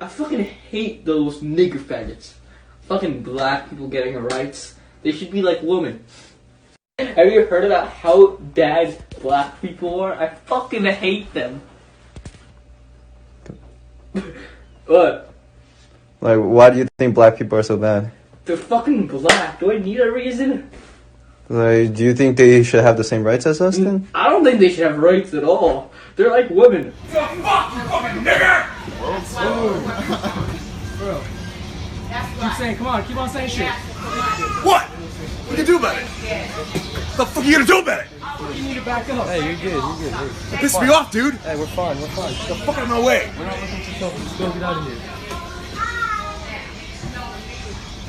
I fucking hate those nigger faggots. Fucking black people getting rights. They should be like women. Have you heard about how bad black people are? I fucking hate them. What? Like, why do you think black people are so bad? They're fucking black. Do I need a reason? Like, do you think they should have the same rights as us then? I don't think they should have rights at all. They're like women. The fuck, you fucking nigger! Bro. Keep saying, come on, keep on saying shit. What? What do you do about it? What the fuck are you gonna do about it? You need to back up. Hey, you're good, you're good. It pisses me off, dude. Hey, we're fine. Get the fuck out of my way. We're not looking for trouble. Just go get out of here.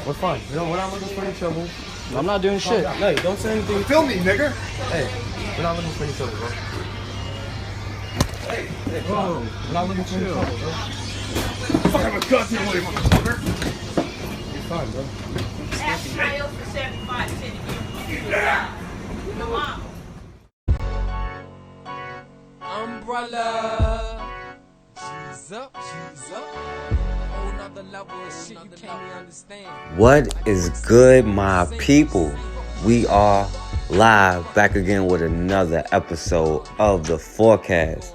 We're fine. We're not looking for any trouble. I'm not doing shit. No, don't say anything. Film me, nigger. Hey, we're not looking for any trouble, bro. Hey, bro. We're not looking for any trouble, bro. Fuck out of my goddamn way, motherfucker. You're fine, bro. Ask somebody else for 75 cents again. Come on. Umbrella. She's up, she's up. Whole nother level of shit you can't even understand. What is good, my people? We are live back again with another episode of The Forecast.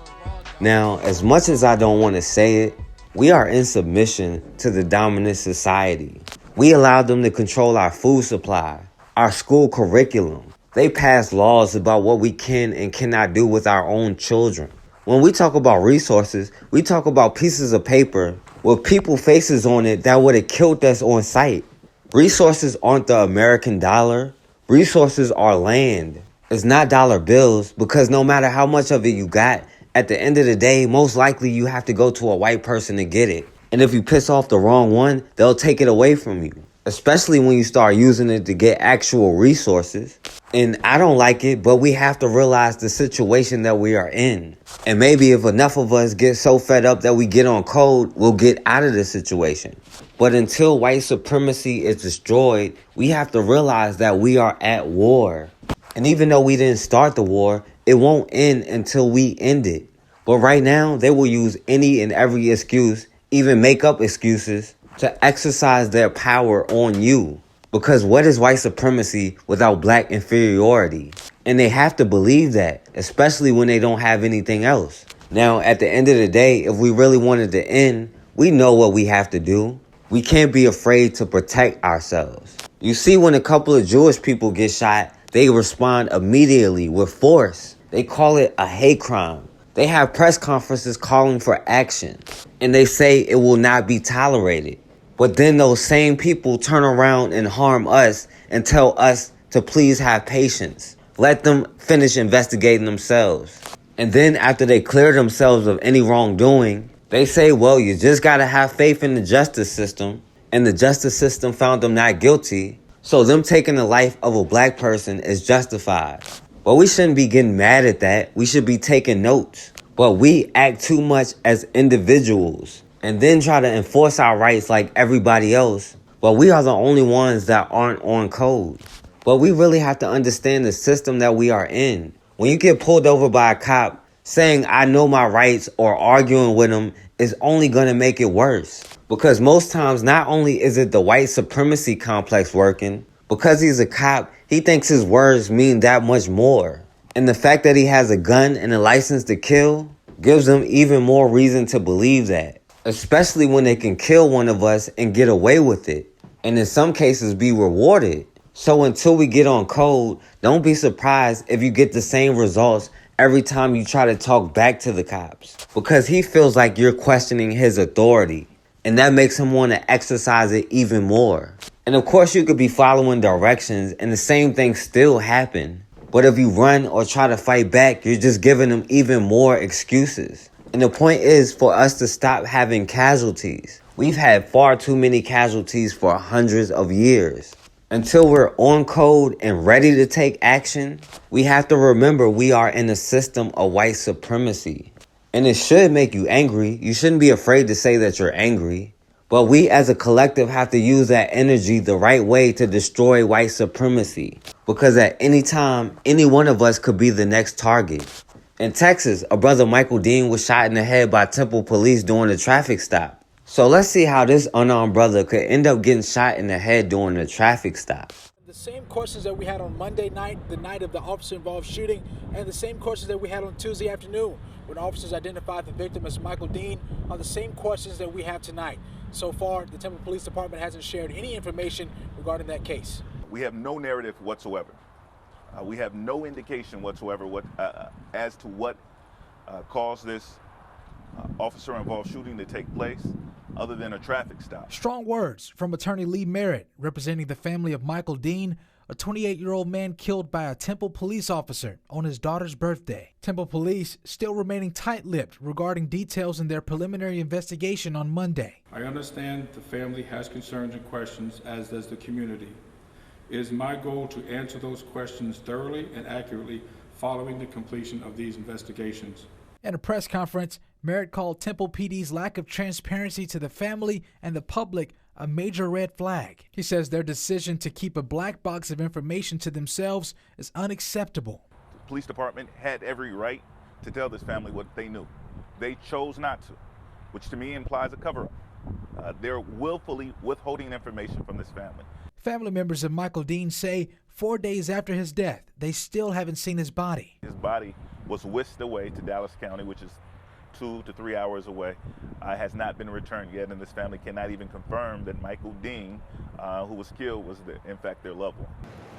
Now, as much as I don't want to say it, we are in submission to the dominant society. We allow them to control our food supply, our school curriculum. They pass laws about what we can and cannot do with our own children. When we talk about resources, we talk about pieces of paper with people's faces on it that would have killed us on sight. Resources aren't the American dollar. Resources are land. It's not dollar bills, because no matter how much of it you got, at the end of the day, most likely you have to go to a white person to get it. And if you piss off the wrong one, they'll take it away from you. Especially when you start using it to get actual resources. And I don't like it, but we have to realize the situation that we are in. And maybe if enough of us get so fed up that we get on code, we'll get out of the situation. But until white supremacy is destroyed, we have to realize that we are at war. And even though we didn't start the war, it won't end until we end it. But right now, they will use any and every excuse, even make up excuses, to exercise their power on you. Because what is white supremacy without black inferiority? And they have to believe that, especially when they don't have anything else. Now, at the end of the day, if we really wanted to end, we know what we have to do. We can't be afraid to protect ourselves. You see, when a couple of Jewish people get shot, they respond immediately with force. They call it a hate crime. They have press conferences calling for action. And they say it will not be tolerated. But then those same people turn around and harm us and tell us to please have patience. Let them finish investigating themselves. And then after they clear themselves of any wrongdoing, they say, well, you just got to have faith in the justice system. And the justice system found them not guilty. So them taking the life of a black person is justified. But we shouldn't be getting mad at that. We should be taking notes. But we act too much as individuals and then try to enforce our rights like everybody else. But we are the only ones that aren't on code. But we really have to understand the system that we are in. When you get pulled over by a cop, saying I know my rights or arguing with him is only going to make it worse. Because most times, not only is it the white supremacy complex working, because he's a cop, he thinks his words mean that much more. And the fact that he has a gun and a license to kill gives them even more reason to believe that. Especially when they can kill one of us and get away with it. And in some cases be rewarded. So until we get on code, don't be surprised if you get the same results every time you try to talk back to the cops. Because he feels like you're questioning his authority. And that makes him want to exercise it even more. And of course you could be following directions and the same thing still happen. But if you run or try to fight back, you're just giving them even more excuses. And the point is for us to stop having casualties. We've had far too many casualties for hundreds of years. Until we're on code and ready to take action, we have to remember we are in a system of white supremacy. And it should make you angry. You shouldn't be afraid to say that you're angry. But we as a collective have to use that energy the right way to destroy white supremacy. Because at any time, any one of us could be the next target. In Texas, a brother Michael Dean was shot in the head by Temple police during a traffic stop. So let's see how this unarmed brother could end up getting shot in the head during a traffic stop. The same questions that we had on Monday night, the night of the officer-involved shooting, and the same questions that we had on Tuesday afternoon when officers identified the victim as Michael Dean are the same questions that we have tonight. So far, the Temple Police Department hasn't shared any information regarding that case. We have no narrative whatsoever. We have no indication whatsoever as to what caused this officer-involved shooting to take place, other than a traffic stop. Strong words from attorney Lee Merritt, representing the family of Michael Dean, a 28-year-old man killed by a Temple police officer on his daughter's birthday. Temple police still remaining tight-lipped regarding details in their preliminary investigation on Monday. I understand the family has concerns and questions, as does the community. It is my goal to answer those questions thoroughly and accurately following the completion of these investigations. At a press conference, Merritt called Temple PD's lack of transparency to the family and the public a major red flag. He says their decision to keep a black box of information to themselves is unacceptable. The police department had every right to tell this family what they knew. They chose not to, which to me implies a cover-up. They're willfully withholding information from this family. Family members of Michael Dean say 4 days after his death, they still haven't seen his body. His body was whisked away to Dallas County, which is 2 to 3 hours away. Has not been returned yet, and this family cannot even confirm that Michael Dean, who was killed, was in fact their loved one.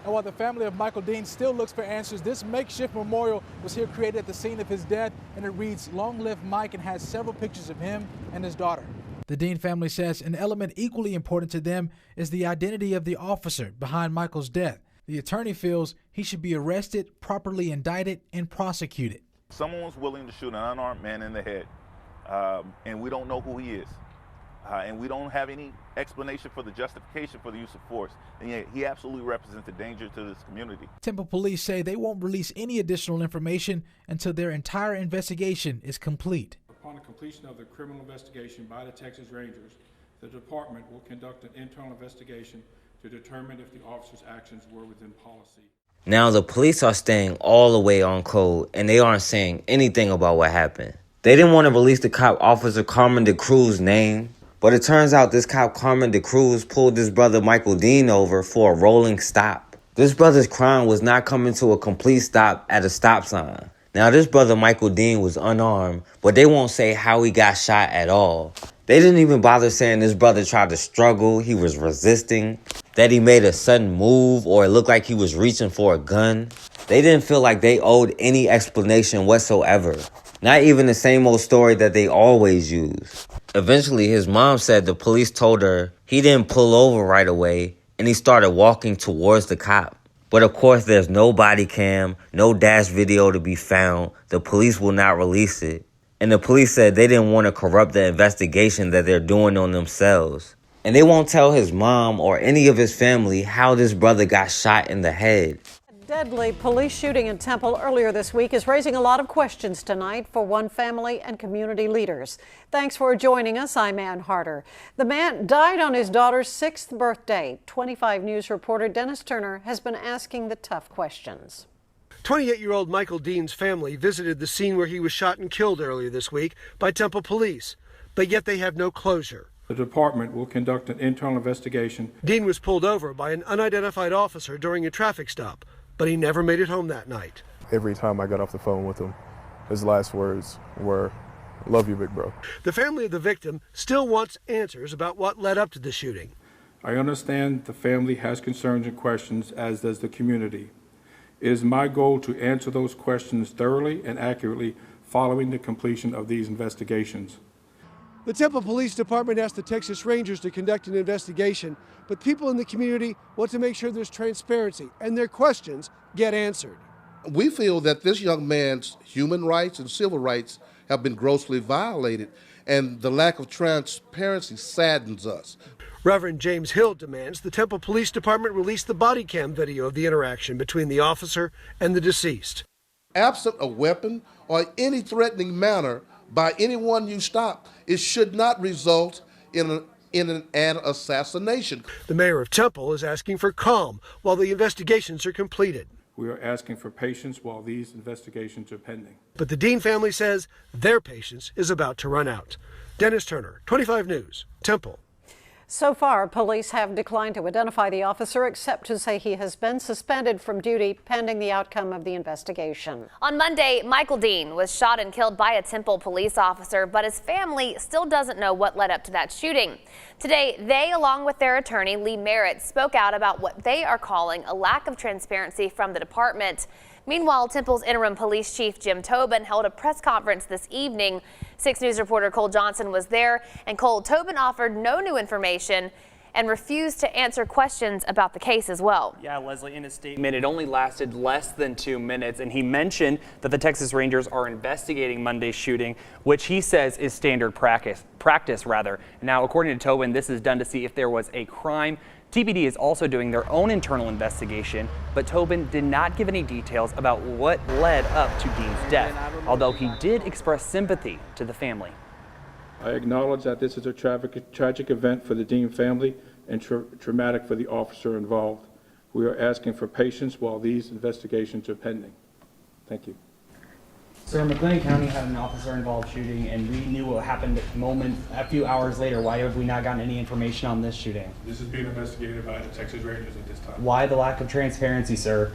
And while the family of Michael Dean still looks for answers, this makeshift memorial was here created at the scene of his death, and it reads, "Long live Mike," and has several pictures of him and his daughter. The Dean family says an element equally important to them is the identity of the officer behind Michael's death. The attorney feels he should be arrested, properly indicted, and prosecuted. Someone was willing to shoot an unarmed man in the head, and we don't know who he is. And we don't have any explanation for the justification for the use of force. And yet he absolutely represents a danger to this community. Temple police say they won't release any additional information until their entire investigation is complete. Upon the completion of the criminal investigation by the Texas Rangers, the department will conduct an internal investigation to determine if the officer's actions were within policy. Now the police are staying all the way on code, and they aren't saying anything about what happened. They didn't want to release the cop officer Carmen DeCruz's name, but it turns out this cop Carmen DeCruz pulled this brother Michael Dean over for a rolling stop. This brother's crime was not coming to a complete stop at a stop sign. Now this brother Michael Dean was unarmed, but they won't say how he got shot at all. They didn't even bother saying this brother tried to struggle, he was resisting, that he made a sudden move, or it looked like he was reaching for a gun. They didn't feel like they owed any explanation whatsoever. Not even the same old story that they always use. Eventually, his mom said the police told her he didn't pull over right away, and he started walking towards the cop. But of course, there's no body cam, no dash video to be found. The police will not release it. And the police said they didn't want to corrupt the investigation that they're doing on themselves. And they won't tell his mom or any of his family how this brother got shot in the head. A deadly police shooting in Temple earlier this week is raising a lot of questions tonight for one family and community leaders. Thanks for joining us. I'm Ann Harder. The man died on his daughter's 6th birthday. 25 News reporter Dennis Turner has been asking the tough questions. 28-year-old Michael Dean's family visited the scene where he was shot and killed earlier this week by Temple police, but yet they have no closure. The department will conduct an internal investigation. Dean was pulled over by an unidentified officer during a traffic stop, but he never made it home that night. Every time I got off the phone with him, his last words were, "Love you, big bro." The family of the victim still wants answers about what led up to the shooting. I understand the family has concerns and questions, as does the community. It is my goal to answer those questions thoroughly and accurately following the completion of these investigations. The Temple Police Department asked the Texas Rangers to conduct an investigation, but people in the community want to make sure there's transparency and their questions get answered. We feel that this young man's human rights and civil rights have been grossly violated, and the lack of transparency saddens us. Reverend James Hill demands the Temple Police Department release the body cam video of the interaction between the officer and the deceased. Absent a weapon or any threatening manner by anyone you stop, it should not result in an assassination. The mayor of Temple is asking for calm while the investigations are completed. We are asking for patience while these investigations are pending. But the Dean family says their patience is about to run out. Dennis Turner, 25 News, Temple. So far, police have declined to identify the officer except to say he has been suspended from duty pending the outcome of the investigation. On Monday, Michael Dean was shot and killed by a Temple police officer, but his family still doesn't know what led up to that shooting. Today, they, along with their attorney, Lee Merritt, spoke out about what they are calling a lack of transparency from the department. Meanwhile, Temple's interim police chief Jim Tobin held a press conference this evening. 6 News reporter Cole Johnson was there, and Tobin offered no new information and refused to answer questions about the case as well. Yeah, Leslie, in his statement, it only lasted less than 2 minutes, and he mentioned that the Texas Rangers are investigating Monday's shooting, which he says is standard practice. Now, according to Tobin, this is done to see if there was a crime. TPD is also doing their own internal investigation, but Tobin did not give any details about what led up to Dean's death, although he did express sympathy to the family. I acknowledge that this is a tragic event for the Dean family and traumatic for the officer involved. We are asking for patience while these investigations are pending. Thank you. Sir, McLean County had an officer-involved shooting, and we knew what happened a few hours later. Why have we not gotten any information on this shooting? This is being investigated by the Texas Rangers at this time. Why the lack of transparency, sir?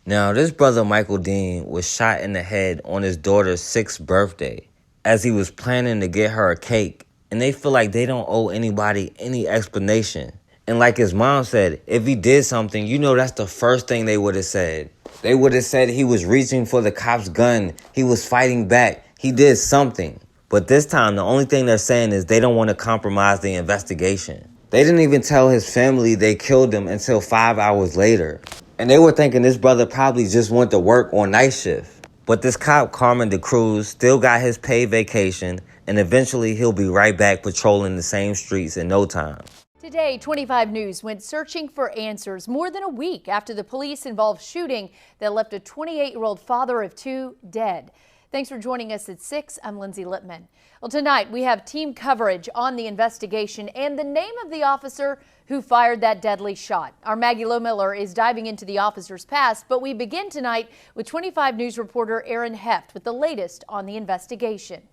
Now, this brother Michael Dean was shot in the head on his daughter's 6th birthday as he was planning to get her a cake, and they feel like they don't owe anybody any explanation. And like his mom said, if he did something, you know that's the first thing they would have said. They would have said he was reaching for the cop's gun, he was fighting back, he did something. But this time, the only thing they're saying is they don't want to compromise the investigation. They didn't even tell his family they killed him until 5 hours later. And they were thinking this brother probably just went to work on night shift. But this cop, Carmen DeCruz, still got his paid vacation, and eventually he'll be right back patrolling the same streets in no time. Today, 25 News went searching for answers more than a week after the police-involved shooting that left a 28-year-old father of 2 dead. Thanks for joining us at 6. I'm Lindsay Lippman. Well, tonight we have team coverage on the investigation and the name of the officer who fired that deadly shot. Our Maggie Low-Miller is diving into the officer's past, but we begin tonight with 25 News reporter Aaron Heft with the latest on the investigation.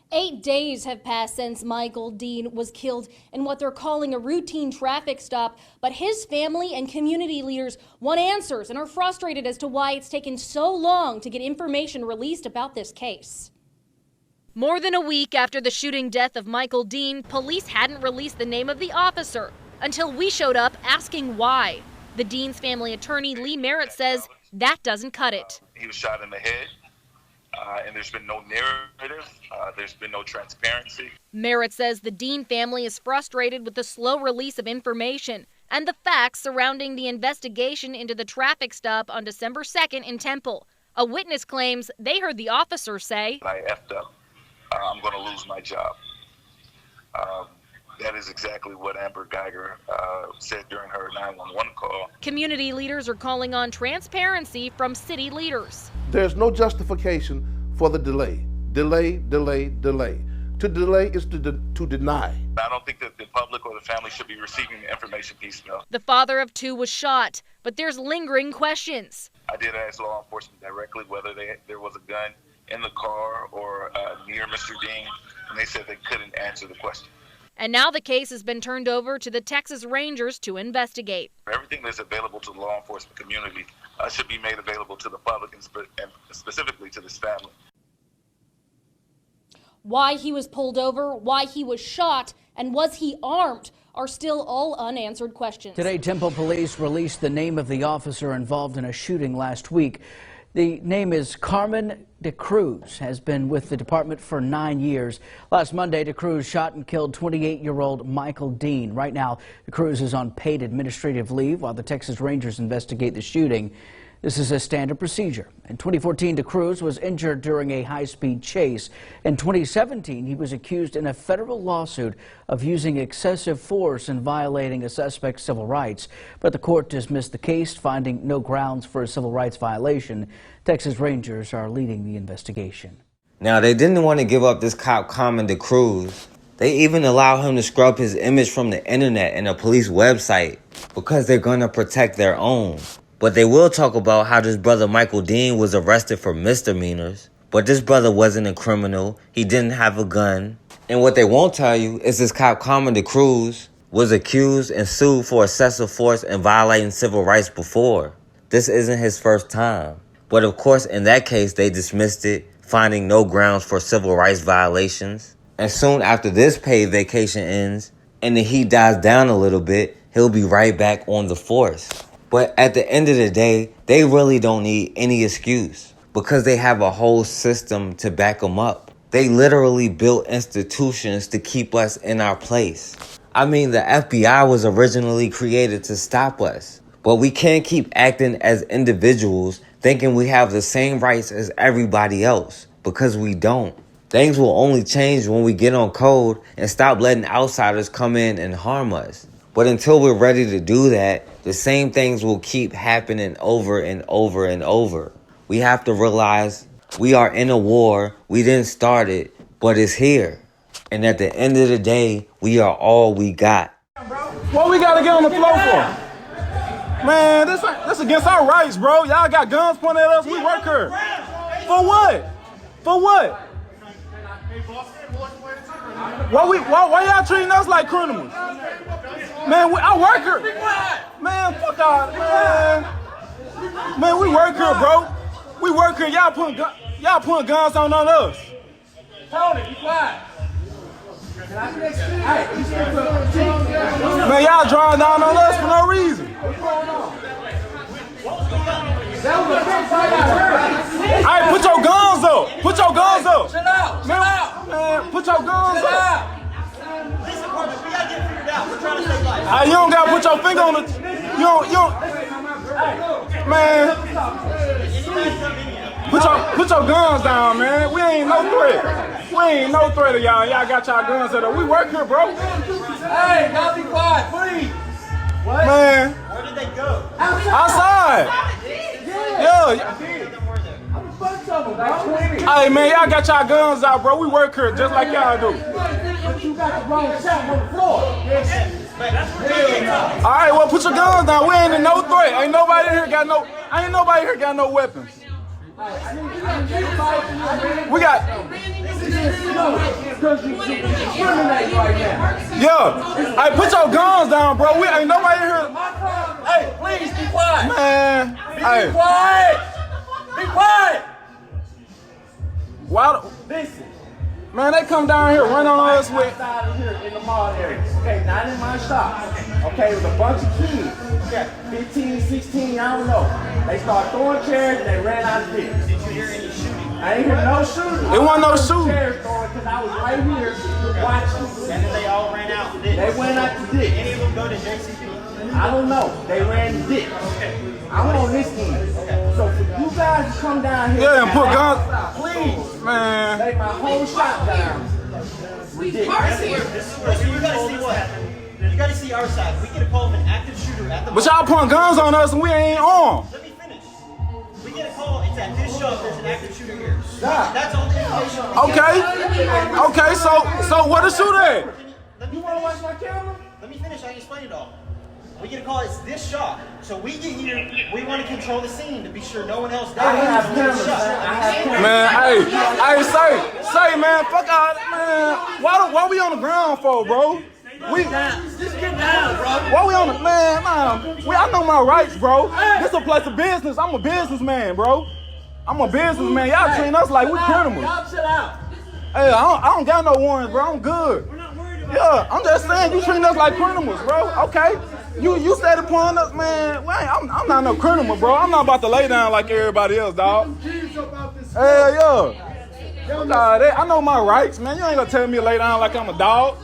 8 days have passed since Michael Dean was killed in what they're calling a routine traffic stop, but his family and community leaders want answers and are frustrated as to why it's taken so long to get information released about this case. More than a week after the shooting death of Michael Dean, police hadn't released the name of the officer until we showed up asking why. The Dean's family attorney, Lee Merritt, says that doesn't cut it. He was shot in the head. And there's been no narrative, there's been no transparency. Merritt says the Dean family is frustrated with the slow release of information and the facts surrounding the investigation into the traffic stop on December 2nd in Temple. A witness claims they heard the officer say, I effed up. I'm going to lose my job. That is exactly what Amber Geiger said during her 911 call. Community leaders are calling on transparency from city leaders. There's no justification for the delay. Delay. To delay is to deny. I don't think that the public or the family should be receiving the information piecemeal. The father of 2 was shot, but there's lingering questions. I did ask law enforcement directly whether there was a gun in the car or near Mr. Dean, and they said they couldn't answer the question. And now the case has been turned over to the Texas Rangers to investigate. Everything that's available to the law enforcement community should be made available to the public and specifically to this family. Why he was pulled over, why he was shot, and was he armed are still all unanswered questions. Today, Temple police released the name of the officer involved in a shooting last week. The name is Carmen DeCruz, has been with the department for 9 years. Last Monday, DeCruz shot and killed 28-year-old Michael Dean. Right now, DeCruz is on paid administrative leave while the Texas Rangers investigate the shooting. This is a standard procedure. In 2014, DeCruz was injured during a high-speed chase. In 2017, he was accused in a federal lawsuit of using excessive force and violating a suspect's civil rights. But the court dismissed the case, finding no grounds for a civil rights violation. Texas Rangers are leading the investigation. Now, they didn't want to give up this cop, Carmen DeCruz, They even allow him to scrub his image from the internet and a police website because they're gonna protect their own. But they will talk about how this brother Michael Dean was arrested for misdemeanors. But this brother wasn't a criminal. He didn't have a gun. And what they won't tell you is this cop Carmen DeCruz was accused and sued for excessive force and violating civil rights before. This isn't his first time. But of course, in that case, they dismissed it, finding no grounds for civil rights violations. And soon after this paid vacation ends and the heat dies down a little bit, he'll be right back on the force. But at the end of the day, they really don't need any excuse because they have a whole system to back them up. They literally built institutions to keep us in our place. I mean, the FBI was originally created to stop us. But we can't keep acting as individuals thinking we have the same rights as everybody else because we don't. Things will only change when we get on code and stop letting outsiders come in and harm us. But until we're ready to do that, the same things will keep happening over and over and over. We have to realize we are in a war. We didn't start it, but it's here. And at the end of the day, we are all we got. What we gotta get on the floor for? Man, this against our rights, bro. Y'all got guns pointed at us. We work here. For what? For what? Why y'all treating us like criminals? Man, I work here. Man, fuck out, man. Man, we work here, bro. We work here. Y'all putting guns on us. Tony, be quiet. Man, y'all drawing down on us for no reason. Alright, put your guns up. Put your guns up. Chill out. Chill out. Man, put your guns Chill up. out. Listen, Corbin, we gotta get it figured out. We're trying to save lives. Alright, you don't gotta put your finger on it. You don't. Man. Put your guns down, man. We ain't no threat. We ain't no threat to y'all. Y'all got y'all guns set up. We work here, bro. Hey, y'all be quiet, please. What? Man. Where did they go? Outside. Yeah. Hey, man, y'all got y'all guns out, bro. We work here just like y'all do. But you got the wrong shot on the floor. All right, well, put your guns down. We ain't in no threat. Ain't nobody here got no weapons. We got. Yeah. Hey, put your guns down, bro. We ain't nobody here. Hey, please be quiet. Man. Be quiet. Be quiet. Why? Listen. Man, they come down here, run on us with. Outside of here in the mall area. Okay, not in my shop. Okay, it was a bunch of kids. Okay, 15, 16, I don't know. They started throwing chairs and they ran out of here. Did you hear any shooting? I ain't hear no shooting. It wasn't no shooting. Because I was right here watching. And then they all ran out to ditch. They went out to ditch. Any of them go to JCP? I don't know. They ran to ditch. Okay. I'm on this end. Okay. So for you guys to come down here. Yeah, and put guns. Please. Man. Take my whole shot down. Ridiculous. You gotta see what? You gotta see our side. We get a call of an active shooter at the. But y'all putting guns on us and we ain't armed. Let me finish. We get a call. It's at this shop. There's an active shooter here. That's all the information. Okay, so where the shooter at? You wanna watch my camera? Let me finish. I can explain it all. We get a call. It's this shop. So we get here. We want to control the scene to be sure no one else dies. I have cameras. Man, say, man, fuck out, man. Why we on the ground for, bro? Just get down, bro. Why we on the man? I know my rights, bro. This a place of business. I'm a businessman, bro. I'm a businessman. Y'all treating us like we criminals. Y'all chill out. Hey, I don't got no warrants, bro. I'm good. Yeah, I'm just saying you treating us like criminals, bro. Okay. You said it pulling us, man. Well, I'm not no criminal, bro. I'm not about to lay down like everybody else, dog. Hell yeah. I know my rights, man. You ain't gonna tell me to lay down like I'm a dog.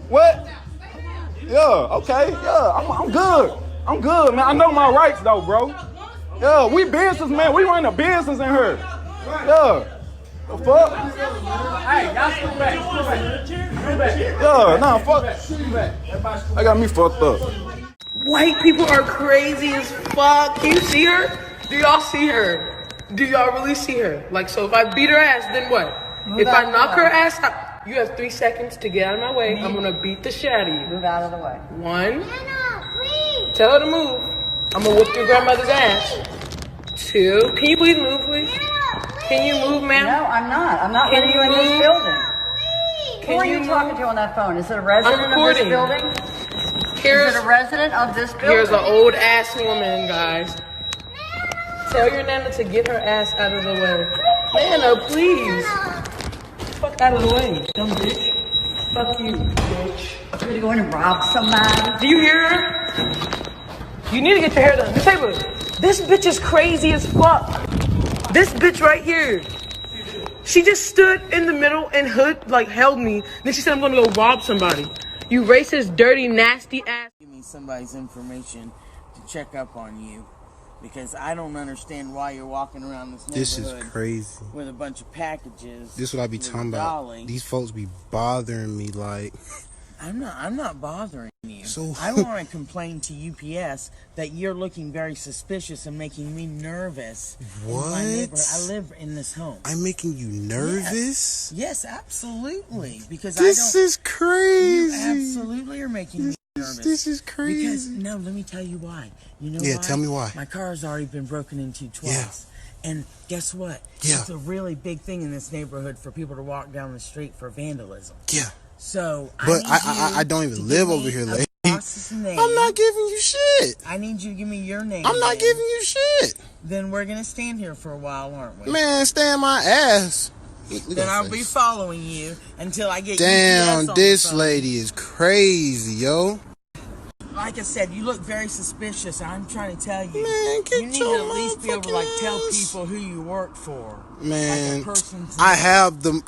What? Yeah, okay, yeah. I'm good. I'm good, man. I know my rights though, bro. Yeah, we business, man. We run a business in here. Yeah. The fuck? Hey, y'all sit back. Yeah, nah, fuck. I got me fucked up. White people are crazy as fuck. Can you see her? Do y'all see her? Do y'all really see her? Like, so if I beat her ass, then what? If I knock her ass out, You have 3 seconds to get out of my way. I'm gonna beat the shit out of you. Move out of the way. 1. Tell her to move. I'm gonna whoop your grandmother's ass. 2. Can you please move, please? Can you move, ma'am? No, I'm not. I'm not letting you in this building. Who are you talking to on that phone? Is it a resident of this building? Is it a resident of this building? Here's an old ass woman, guys. Tell your nana to get her ass out of the way. Nana, please. Fuck out of the way, dumb bitch. Fuck you, bitch. You're gonna go in and rob somebody? Do you hear her? You need to get your hair done. This bitch is crazy as fuck. This bitch right here. She just stood in the middle and held me. Then she said, I'm gonna go rob somebody. You racist, dirty, nasty ass. Give me somebody's information to check up on you. Because I don't understand why you're walking around this neighborhood. This is crazy. With a bunch of packages. This is what I be talking about. These folks be bothering me like. I'm not bothering you. So I want to complain to UPS that you're looking very suspicious and making me nervous. What? In my neighborhood. I live in this home. I'm making you nervous? Yes, absolutely. Because this is crazy. You absolutely are making me nervous. This is crazy. Because let me tell you why. You know why? Yeah, tell me why. My car has already been broken into twice. Yeah. And guess what? Yeah. It's a really big thing in this neighborhood for people to walk down the street for vandalism. Yeah. So, but I don't even live over here, lady. I'm not giving you shit. I need you to give me your name. I'm not giving you shit. Then we're gonna stand here for a while, aren't we? Man, stand my ass. Then I'll be following you until I get. Damn, this lady is crazy, yo. Like I said, you look very suspicious. I'm trying to tell you. Man, you need to at least be able to tell people who you work for. Man, I have the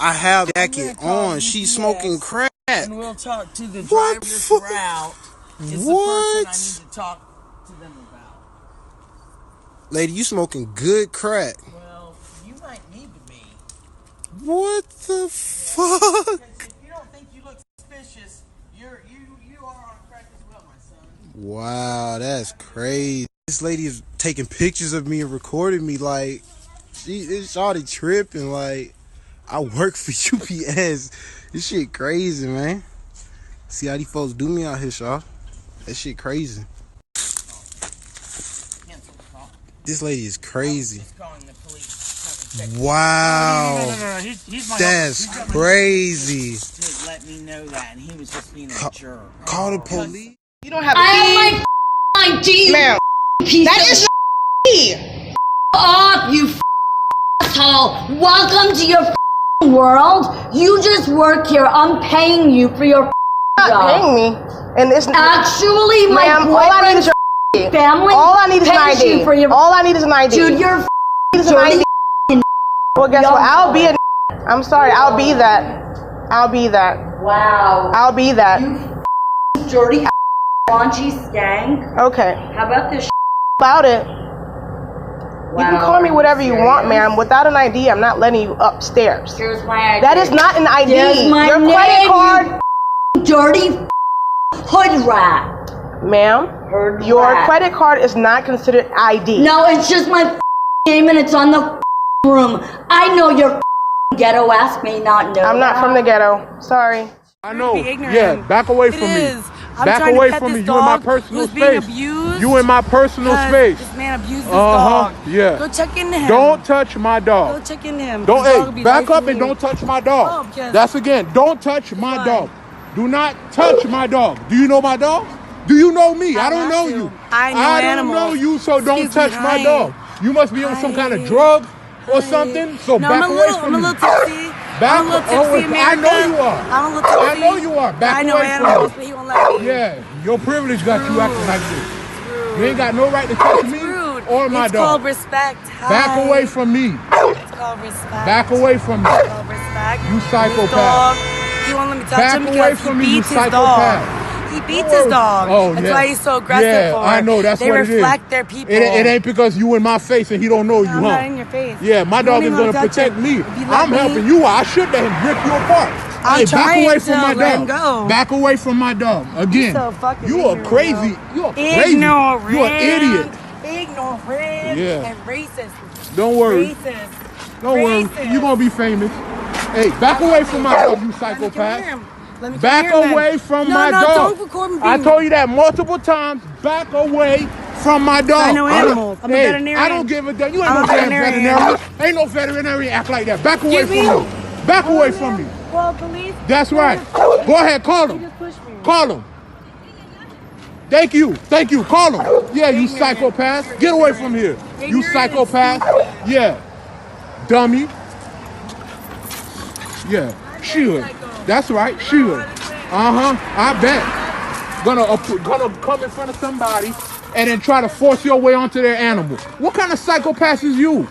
jacket on. She's smoking crack. And we'll talk to the driver of this route. Is the person I need to talk to them about. Lady, you smoking good crack. Well, you might need to be. What the fuck? Because if you don't think you look suspicious, you are on crack as well, my son. Wow, that's crazy. This lady is taking pictures of me and recording me like it's already tripping. Like I work for UPS. This shit crazy, man. See how these folks do me out here, y'all. That shit crazy. This lady is crazy. Wow. No. That's crazy. To let me know that, and he was just being a jerk. Call the police. You don't have I have my ID, ma'am. Piece That of is me. Up, you asshole. Welcome to your world. You just work here. I'm paying you for your Not job. paying me. And it's Actually, my all I need is your family all I need is an pays ID. you for your All I need is an ID. Dude, you're is an ID. Well, guess what? I'll be I'm sorry. I'll be that. I'll be that. Wow. I'll be that. You dirty raunchy skank. Okay. How about this About it. You can Wow, call me whatever you want, serious? ma'am. Without an ID, I'm not letting you upstairs. Here's my ID. That is not an ID. Here's my Your name, credit card. you dirty hood rat. Ma'am, your credit card is not considered ID. No, it's just my name and it's on the room. I know your ghetto ass may not know. I'm not from the ghetto. Sorry. I know. Yeah, back away from me. Back away from me. You in my personal space. You in my personal space. This man abused this dog. Yeah. Go check into him. Don't touch my dog. Go check into him. Don't. This dog will Hey, be back right up for and you. don't touch my dog. Oh, because- That's again. Don't touch my dog. Do not touch my dog. Do you know my dog? Do you know me? I don't know you. I know I don't animals. know you, so don't Excuse touch me, my hi. dog. You must be on some kind of drug or something. So No, back I'm a away little, from I'm me. a little tipsy. Back, I'm a little tipsy, America. I know you are. I'm a little tipsy. I know you are. Back I know away animals, from but me. he won't let me. Yeah, your privilege got you acting like this. You ain't got no right to touch me or my It's dog. called respect. Hi. Back away from me. It's called respect. Back away from me. It's called respect. You This psychopath. dog, he won't let me touch Back him away because from he me, you beats his dog. psychopath. He beats his dog. Oh, That's yeah. why he's so aggressive Yeah, for. I know. That's they what it is. reflect their people. It ain't because you in my face and he don't know you, I'm huh? not in your face. Yeah, my You dog don't is even gonna touch protect him. me. If you let I'm me- helping you. I should let him rip you apart. I'm Hey, back trying away to from my let him dog. go. Back away from my dog. Again. so fucking You are ignorant, crazy. You are crazy. Ignorant. You are idiot. Ignorant Yeah. and racist. Don't worry. Racist. Don't worry. Racist. You gonna be famous. Hey, back away from my dog, you psychopath. Back away from my dog. Don't record me. I told you that multiple times. Back away from my dog. I know animals. I'm a veterinarian. I don't give a damn. You ain't no damn veterinarian. Ain't no veterinarian act like that. Back away from me. Back away from me. Well, police. That's right. Go ahead, call him. Call him. Thank you. Thank you. Call him. Yeah, you psychopath. Get away from here. You psychopath. Yeah. Dummy. Yeah. Should. That's right. Should. I bet. Gonna come in front of somebody and then try to force your way onto their animal. What kind of psychopath is you?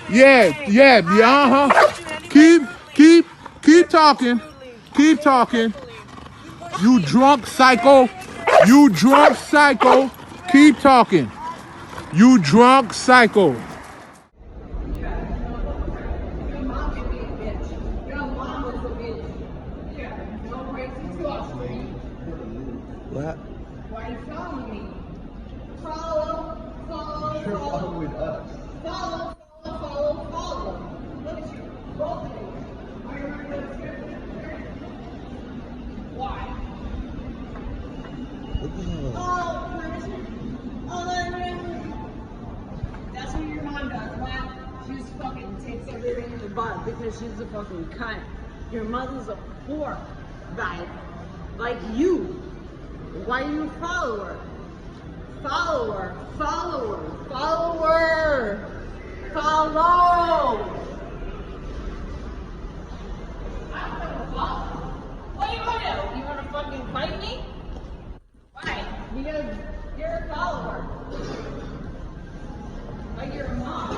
Yeah. Keep talking. Keep talking. You drunk psycho. You drunk psycho. Keep talking. You drunk psycho. What? Why are you following me? Follow. You're following us. Follow. Look at you. Both of you. Why? That's what your mom does. Why? She just fucking takes everything in the butt because she's a fucking cunt. Your mother's a whore, right? Like you. Why do you follow her? Follow her. Follow. What do you want to do? You want to fucking fight me? Why? Because you're a follower. Like your mom.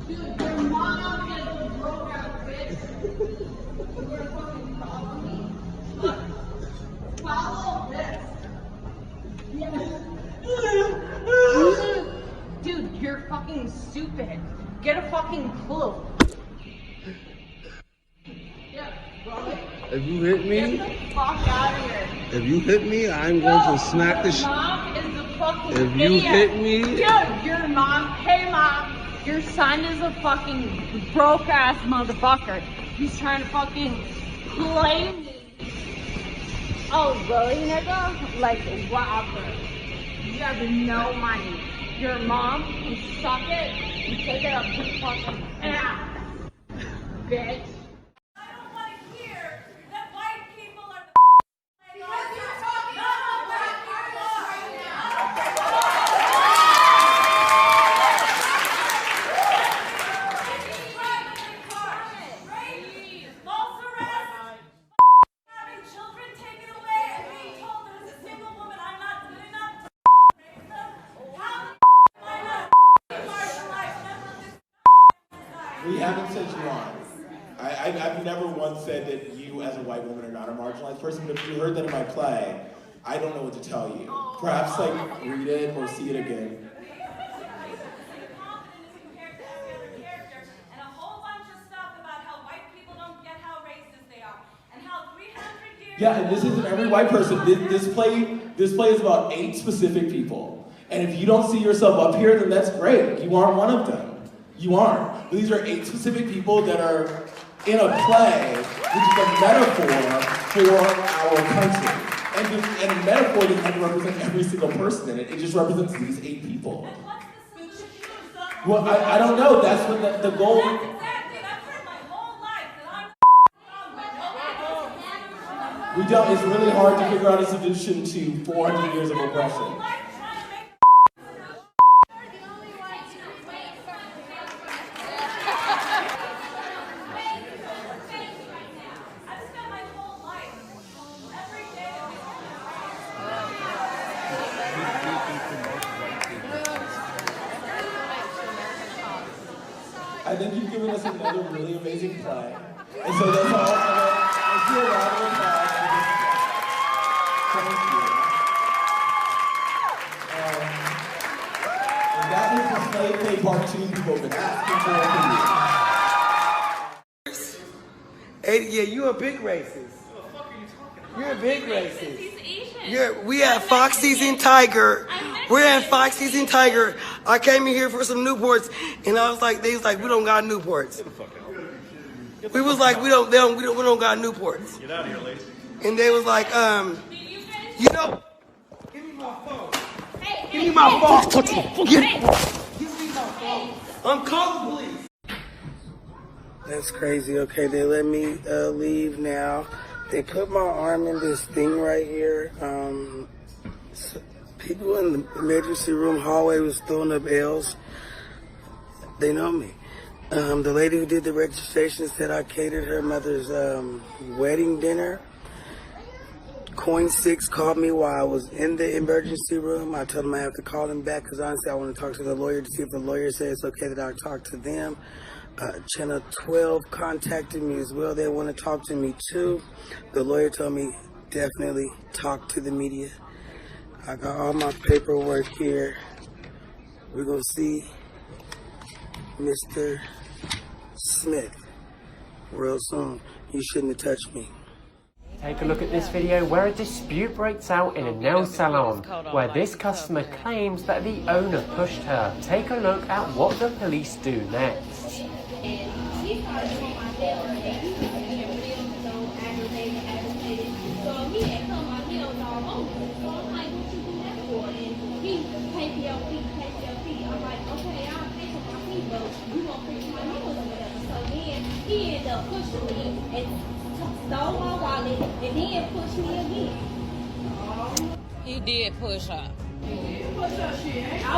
Dude, your mom is a broke out bitch. You're gonna fucking follow me? Look. Follow this. Dude, you're fucking stupid. Get a fucking clue. Yeah, Robert. If you hit me, Get the fuck out of here. if you hit me, I'm going to smack the shit. Mom is a fucking If you idiot. hit me, Dude, your mom. Hey, mom. Your son is a fucking broke ass motherfucker. He's trying to fucking play me. Oh, really, nigga? Like, whatever. You have no money. Your mom, you suck it, you take it up to fucking ass. Bitch. We haven't said you aren't. I've never once said that you as a white woman are not a marginalized person, but if you heard that in my play, I don't know what to tell you. Perhaps like read it or see it again. Yeah, and this isn't every white person. This play is about 8 specific people. And if you don't see yourself up here, then that's great. You aren't one of them. You aren't. But these are 8 specific people that are in a play, which is a metaphor for our country. And a metaphor that doesn't represent every single person in it. It just represents these 8 people. Well, I don't know. That's what the goal. We don't. It's really hard to figure out a solution to 400 years of oppression. I think you've given us another really amazing play. And so that's all. Let's do a round of applause. Thank you. And that is the Slave Play Part 2 people have been asking for. Yeah, you're a big racist. You're a big racist. We at Fox Season Tiger. We're at Fox Season Tiger. I came in here for some Newports, and I was like, they was like, we don't got Newports. We was like, we don't got Newports. Get out of here, lady. And they was like, you know, give me my phone. Give me my phone. Give me my phone. I'm calling the police. That's crazy. Okay, they let me leave now. They put my arm in this thing right here. People in the emergency room hallway was throwing up L's. They know me. The lady who did the registration said I catered her mother's wedding dinner. Coin 6 called me while I was in the emergency room. I told him I have to call him back because honestly I want to talk to the lawyer to see if the lawyer says it's okay that I talk to them. Channel 12 contacted me as well. They want to talk to me too. The lawyer told me definitely talk to the media. I got all my paperwork here. We're going to see Mr. Smith real soon. You shouldn't have touched me. Take a look at this video where a dispute breaks out in a nail salon where this customer claims that the owner pushed her. Take a look at what the police do next. He ended up pushing me and stole my wallet and then pushed me again. He did push her. I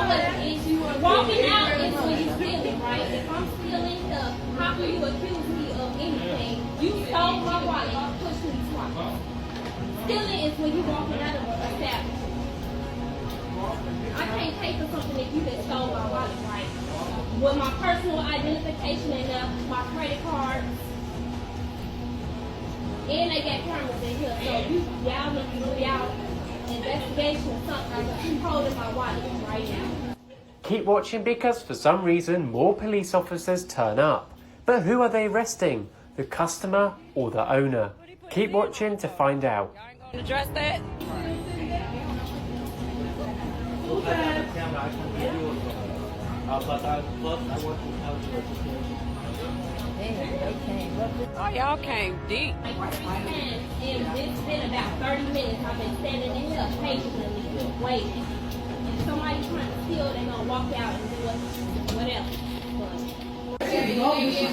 wasn't walking out is when you stealing, right? If I'm stealing stuff, how can you accuse me of anything? You stole my wallet, you pushed me twice. Stealing is when you walking out of a establishment. I can't pay for something if you just stole my wallet, right? With my personal identification and my credit cards. And they got cameras in here, so y'all need to do y'all investigation or something. You holding my wallet right now. Keep watching because for some reason more police officers turn up. But who are they arresting? The customer or the owner? Keep watching to find out. Address that? Oh, y'all came deep. It's been about 30 minutes. I've been standing in here patiently waiting. If somebody's trying to steal, they're going to walk out and do whatever.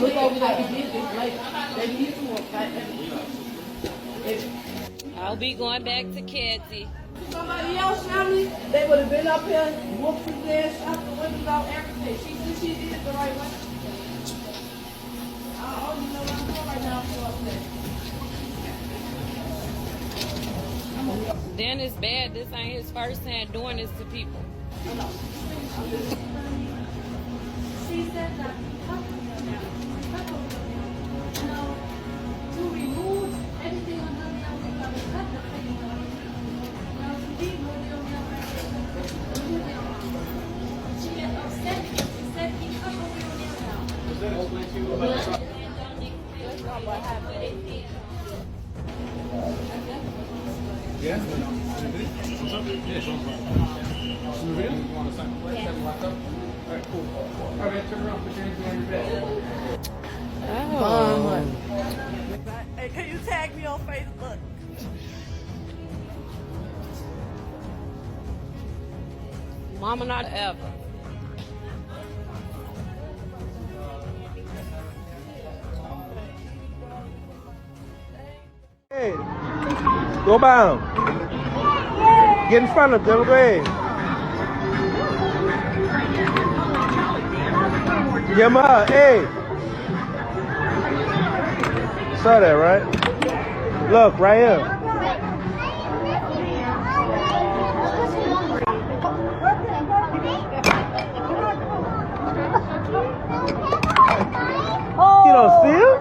Look over there. They need some more. I'll be going back to Katsy. Somebody else, family, they would have been up here, whooped his ass, shot the windows out, everything. She said she did it the right way. I don't even know what I'm doing right now. I'm so upset. Then it's bad. This ain't his first time doing this to people. She said that to remove everything on the Hey, can you tag me on Facebook? Mama, not ever. Hey, go by him. Get in front of them, go ahead. Give him a hug, hey. Saw that, right? Look, right here. You don't see him?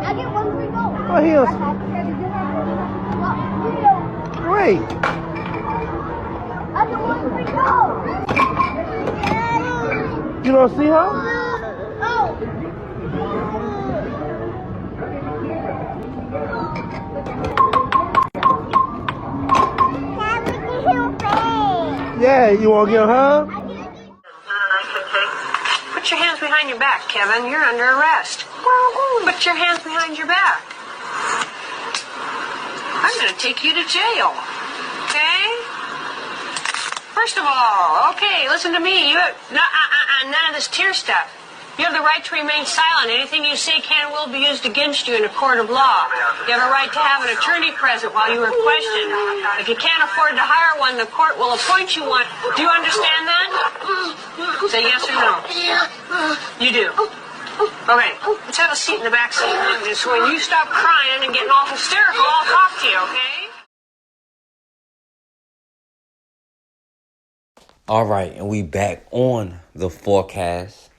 I get one free go. Oh, he don't. Great. I get one free go. You don't see her? Oh. Yeah, you want to give a hug? Put your hands behind your back, Kevin. You're under arrest. Put your hands behind your back. I'm going to take you to jail. Okay? First of all, okay, listen to me. You have, none of this tear stuff. You have the right to remain silent. Anything you say can and will be used against you in a court of law. You have a right to have an attorney present while you are questioned. If you can't afford to hire one, the court will appoint you one. Do you understand that? Say yes or no. You do. Okay, let's have a seat in the back seat. So when you stop crying and getting all hysterical, I'll talk to you, okay? All right, and we back on the forecast.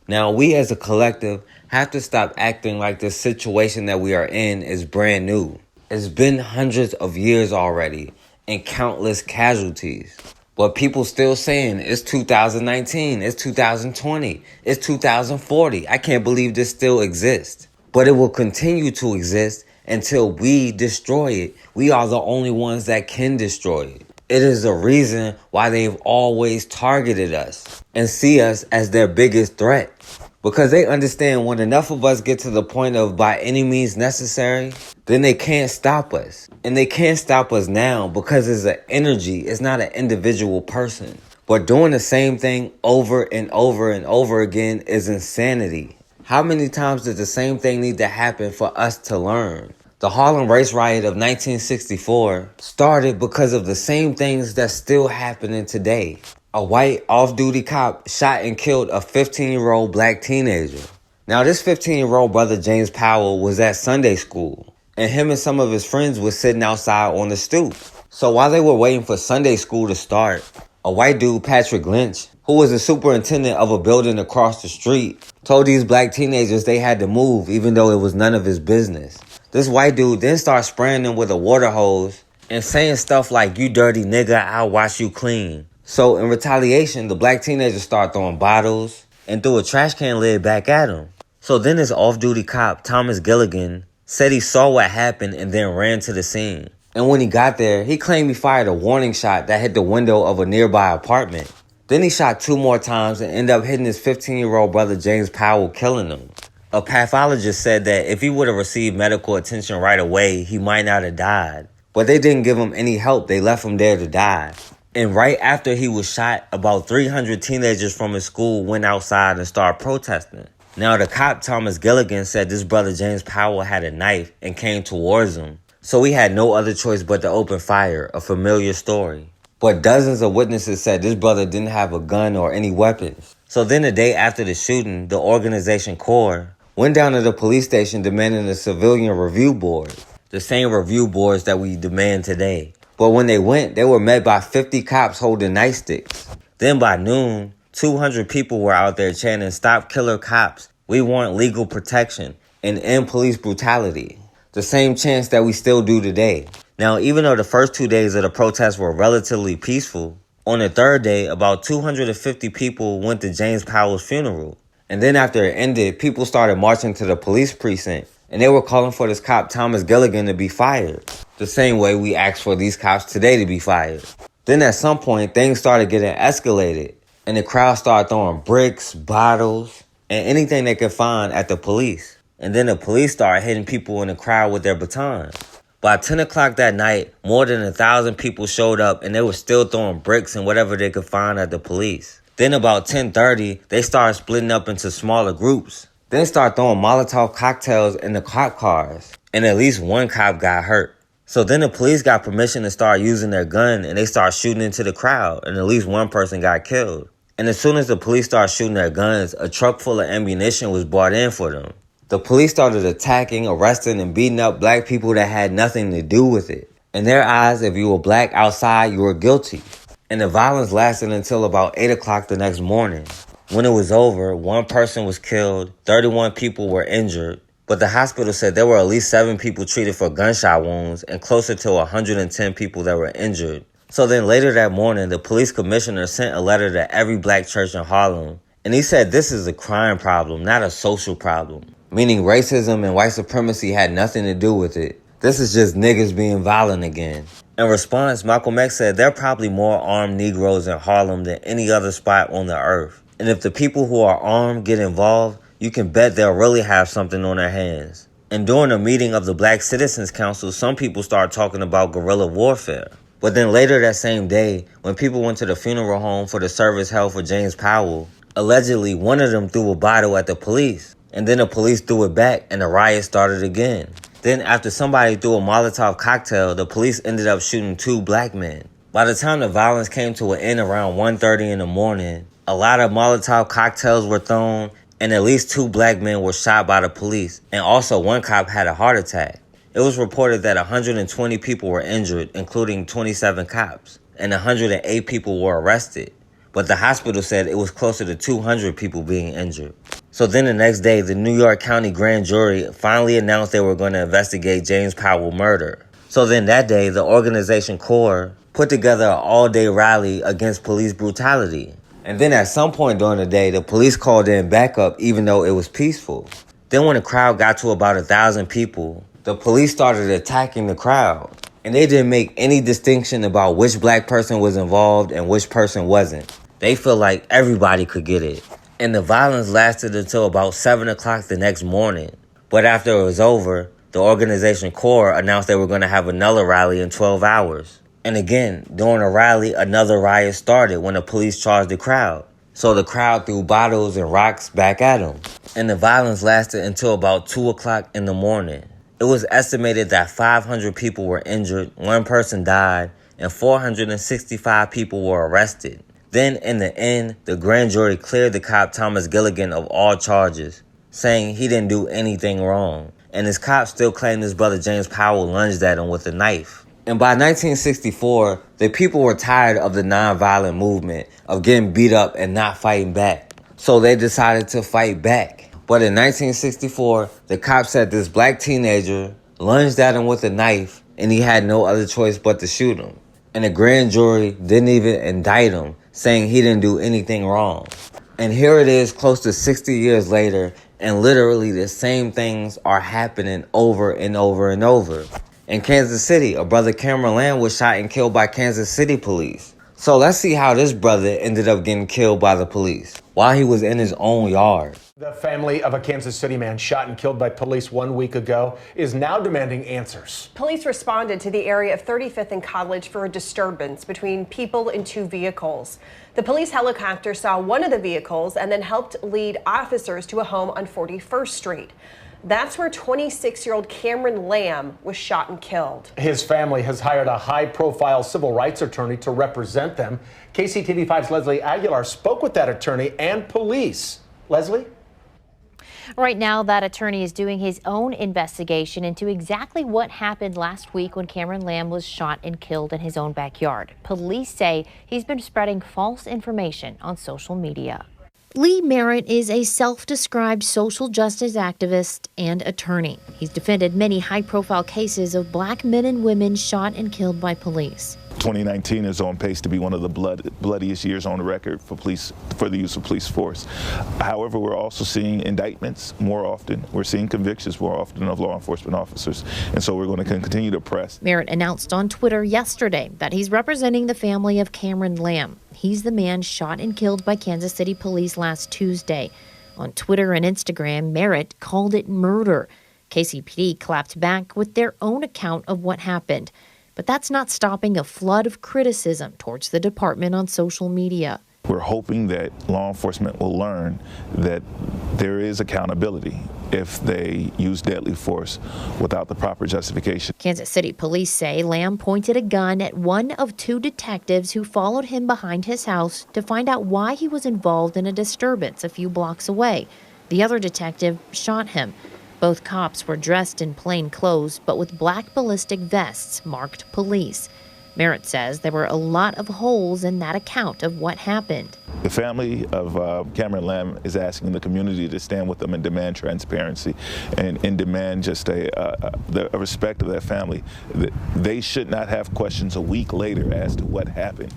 Now, we as a collective have to stop acting like the situation that we are in is brand new. It's been hundreds of years already and countless casualties. But people still saying it's 2019, it's 2020, it's 2040. I can't believe this still exists. But it will continue to exist until we destroy it. We are the only ones that can destroy it. It is the reason why they've always targeted us and see us as their biggest threat. Because they understand when enough of us get to the point of by any means necessary, then they can't stop us. And they can't stop us now because it's an energy. It's not an individual person. But doing the same thing over and over and over again is insanity. How many times did the same thing need to happen for us to learn? The Harlem race riot of 1964 started because of the same things that's still happening today. A white off-duty cop shot and killed a 15-year-old black teenager. Now, this 15-year-old brother, James Powell, was at Sunday school, and him and some of his friends were sitting outside on the stoop. So while they were waiting for Sunday school to start, a white dude, Patrick Lynch, who was the superintendent of a building across the street, told these black teenagers they had to move even though it was none of his business. This white dude then started spraying them with a water hose and saying stuff like, "You dirty nigga, I'll wash you clean." So in retaliation, the black teenagers started throwing bottles and threw a trash can lid back at him. So then this off-duty cop, Thomas Gilligan, said he saw what happened and then ran to the scene. And when he got there, he claimed he fired a warning shot that hit the window of a nearby apartment. Then he shot 2 more times and ended up hitting his 15-year-old brother James Powell, killing him. A pathologist said that if he would have received medical attention right away, he might not have died. But they didn't give him any help. They left him there to die. And right after he was shot, about 300 teenagers from his school went outside and started protesting. Now, the cop, Thomas Gilligan, said this brother James Powell had a knife and came towards him. So he had no other choice but to open fire, a familiar story. But dozens of witnesses said this brother didn't have a gun or any weapons. So then the day after the shooting, the organization CORE went down to the police station demanding a civilian review board, the same review boards that we demand today. But when they went, they were met by 50 cops holding nightsticks. Then by noon, 200 people were out there chanting, "Stop killer cops. We want legal protection and end police brutality." The same chants that we still do today. Now, even though the first 2 days of the protests were relatively peaceful, on the third day, about 250 people went to James Powell's funeral. And then after it ended, people started marching to the police precinct. And they were calling for this cop, Thomas Gilligan, to be fired. The same way we asked for these cops today to be fired. Then at some point, things started getting escalated. And the crowd started throwing bricks, bottles, and anything they could find at the police. And then the police started hitting people in the crowd with their batons. By 10 o'clock that night, more than 1,000 people showed up and they were still throwing bricks and whatever they could find at the police. Then about 10:30, they started splitting up into smaller groups. Then started throwing Molotov cocktails in the cop cars. And at least one cop got hurt. So then the police got permission to start using their gun and they started shooting into the crowd. And at least one person got killed. And as soon as the police started shooting their guns, a truck full of ammunition was brought in for them. The police started attacking, arresting, and beating up black people that had nothing to do with it. In their eyes, if you were black outside, you were guilty. And the violence lasted until about 8 o'clock the next morning. When it was over, 1 person was killed, 31 people were injured, but the hospital said there were at least 7 people treated for gunshot wounds and closer to 110 people that were injured. So then later that morning, the police commissioner sent a letter to every black church in Harlem, and he said this is a crime problem, not a social problem. Meaning racism and white supremacy had nothing to do with it. This is just niggas being violent again. In response, Malcolm X said there are probably more armed Negroes in Harlem than any other spot on the earth. And if the people who are armed get involved, you can bet they'll really have something on their hands. And during a meeting of the Black Citizens Council, some people started talking about guerrilla warfare. But then later that same day, when people went to the funeral home for the service held for James Powell, allegedly one of them threw a bottle at the police. And then the police threw it back and the riot started again. Then after somebody threw a Molotov cocktail, the police ended up shooting 2 black men. By the time the violence came to an end around 1:30 in the morning, a lot of Molotov cocktails were thrown and at least 2 black men were shot by the police. And also one cop had a heart attack. It was reported that 120 people were injured, including 27 cops, and 108 people were arrested. But the hospital said it was closer to 200 people being injured. So then the next day, the New York County grand jury finally announced they were going to investigate James Powell murder. So then that day, the organization CORE put together an all-day rally against police brutality. And then at some point during the day, the police called in backup even though it was peaceful. Then when the crowd got to about 1,000 people, the police started attacking the crowd. And they didn't make any distinction about which black person was involved and which person wasn't. They feel like everybody could get it. And the violence lasted until about 7 o'clock the next morning. But after it was over, the organization CORE announced they were going to have another rally in 12 hours. And again, during the rally, another riot started when the police charged the crowd. So the crowd threw bottles and rocks back at them. And the violence lasted until about 2 o'clock in the morning. It was estimated that 500 people were injured, 1 person died, and 465 people were arrested. Then, in the end, the grand jury cleared the cop Thomas Gilligan of all charges, saying he didn't do anything wrong. And his cops still claimed his brother James Powell lunged at him with a knife. And by 1964, the people were tired of the nonviolent movement, of getting beat up and not fighting back. So they decided to fight back. But in 1964, the cops said this black teenager lunged at him with a knife, and he had no other choice but to shoot him. And the grand jury didn't even indict him, saying he didn't do anything wrong. And here it is close to 60 years later, and literally the same things are happening over and over and over. In Kansas City, a brother Cameron Lamb was shot and killed by Kansas City police. So let's see how this brother ended up getting killed by the police while he was in his own yard. The family of a Kansas City man shot and killed by police 1 week ago is now demanding answers. Police responded to the area of 35th and College for a disturbance between people and 2 vehicles. The police helicopter saw one of the vehicles and then helped lead officers to a home on 41st Street. That's where 26-year-old Cameron Lamb was shot and killed. His family has hired a high-profile civil rights attorney to represent them. KCTV5's Leslie Aguilar spoke with that attorney and police. Leslie? Right now, that attorney is doing his own investigation into exactly what happened last week when Cameron Lamb was shot and killed in his own backyard. Police say he's been spreading false information on social media. Lee Merritt is a self-described social justice activist and attorney. He's defended many high-profile cases of black men and women shot and killed by police. 2019 is on pace to be one of the bloodiest years on the record for the use of police force. However, we're also seeing indictments more often. We're seeing convictions more often of law enforcement officers. And so we're going to continue to press. Merritt announced on Twitter yesterday that he's representing the family of Cameron Lamb. He's the man shot and killed by Kansas City police last Tuesday. On Twitter and Instagram, Merritt called it murder. KCPD clapped back with their own account of what happened. But that's not stopping a flood of criticism towards the department on social media. We're hoping that law enforcement will learn that there is accountability if they use deadly force without the proper justification. Kansas City police say Lamb pointed a gun at one of 2 detectives who followed him behind his house to find out why he was involved in a disturbance a few blocks away. The other detective shot him. Both cops were dressed in plain clothes, but with black ballistic vests marked police. Merritt says there were a lot of holes in that account of what happened. The family of Cameron Lamb is asking the community to stand with them and demand transparency and demand just a respect of their family. They should not have questions a week later as to what happened.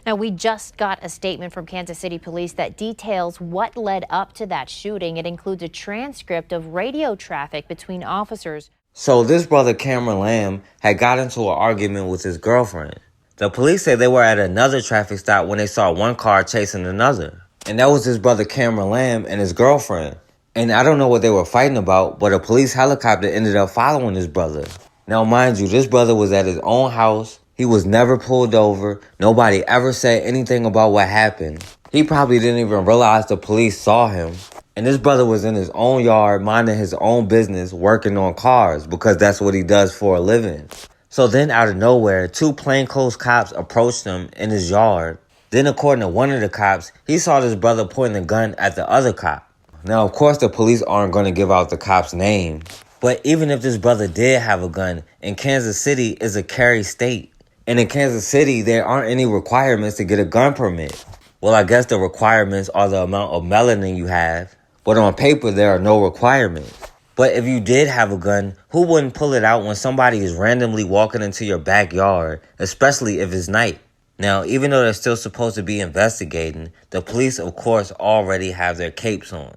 Now, we just got a statement from Kansas City Police that details what led up to that shooting. It includes a transcript of radio traffic between officers So this brother Cameron Lamb had got into an argument with his girlfriend. The police said they were at another traffic stop when they saw one car chasing another. And that was his brother Cameron Lamb and his girlfriend. And I don't know what they were fighting about, but a police helicopter ended up following his brother. Now, mind you, this brother was at his own house. He was never pulled over. Nobody ever said anything about what happened. He probably didn't even realize the police saw him. And this brother was in his own yard, minding his own business, working on cars, because that's what he does for a living. So then out of nowhere, 2 plainclothes cops approached him in his yard. Then according to one of the cops, he saw this brother pointing a gun at the other cop. Now, of course, the police aren't going to give out the cop's name. But even if this brother did have a gun, in Kansas City is a carry state. And in Kansas City, there aren't any requirements to get a gun permit. Well, I guess the requirements are the amount of melanin you have. But on paper, there are no requirements. But if you did have a gun, who wouldn't pull it out when somebody is randomly walking into your backyard, especially if it's night? Now, even though they're still supposed to be investigating, the police, of course, already have their capes on.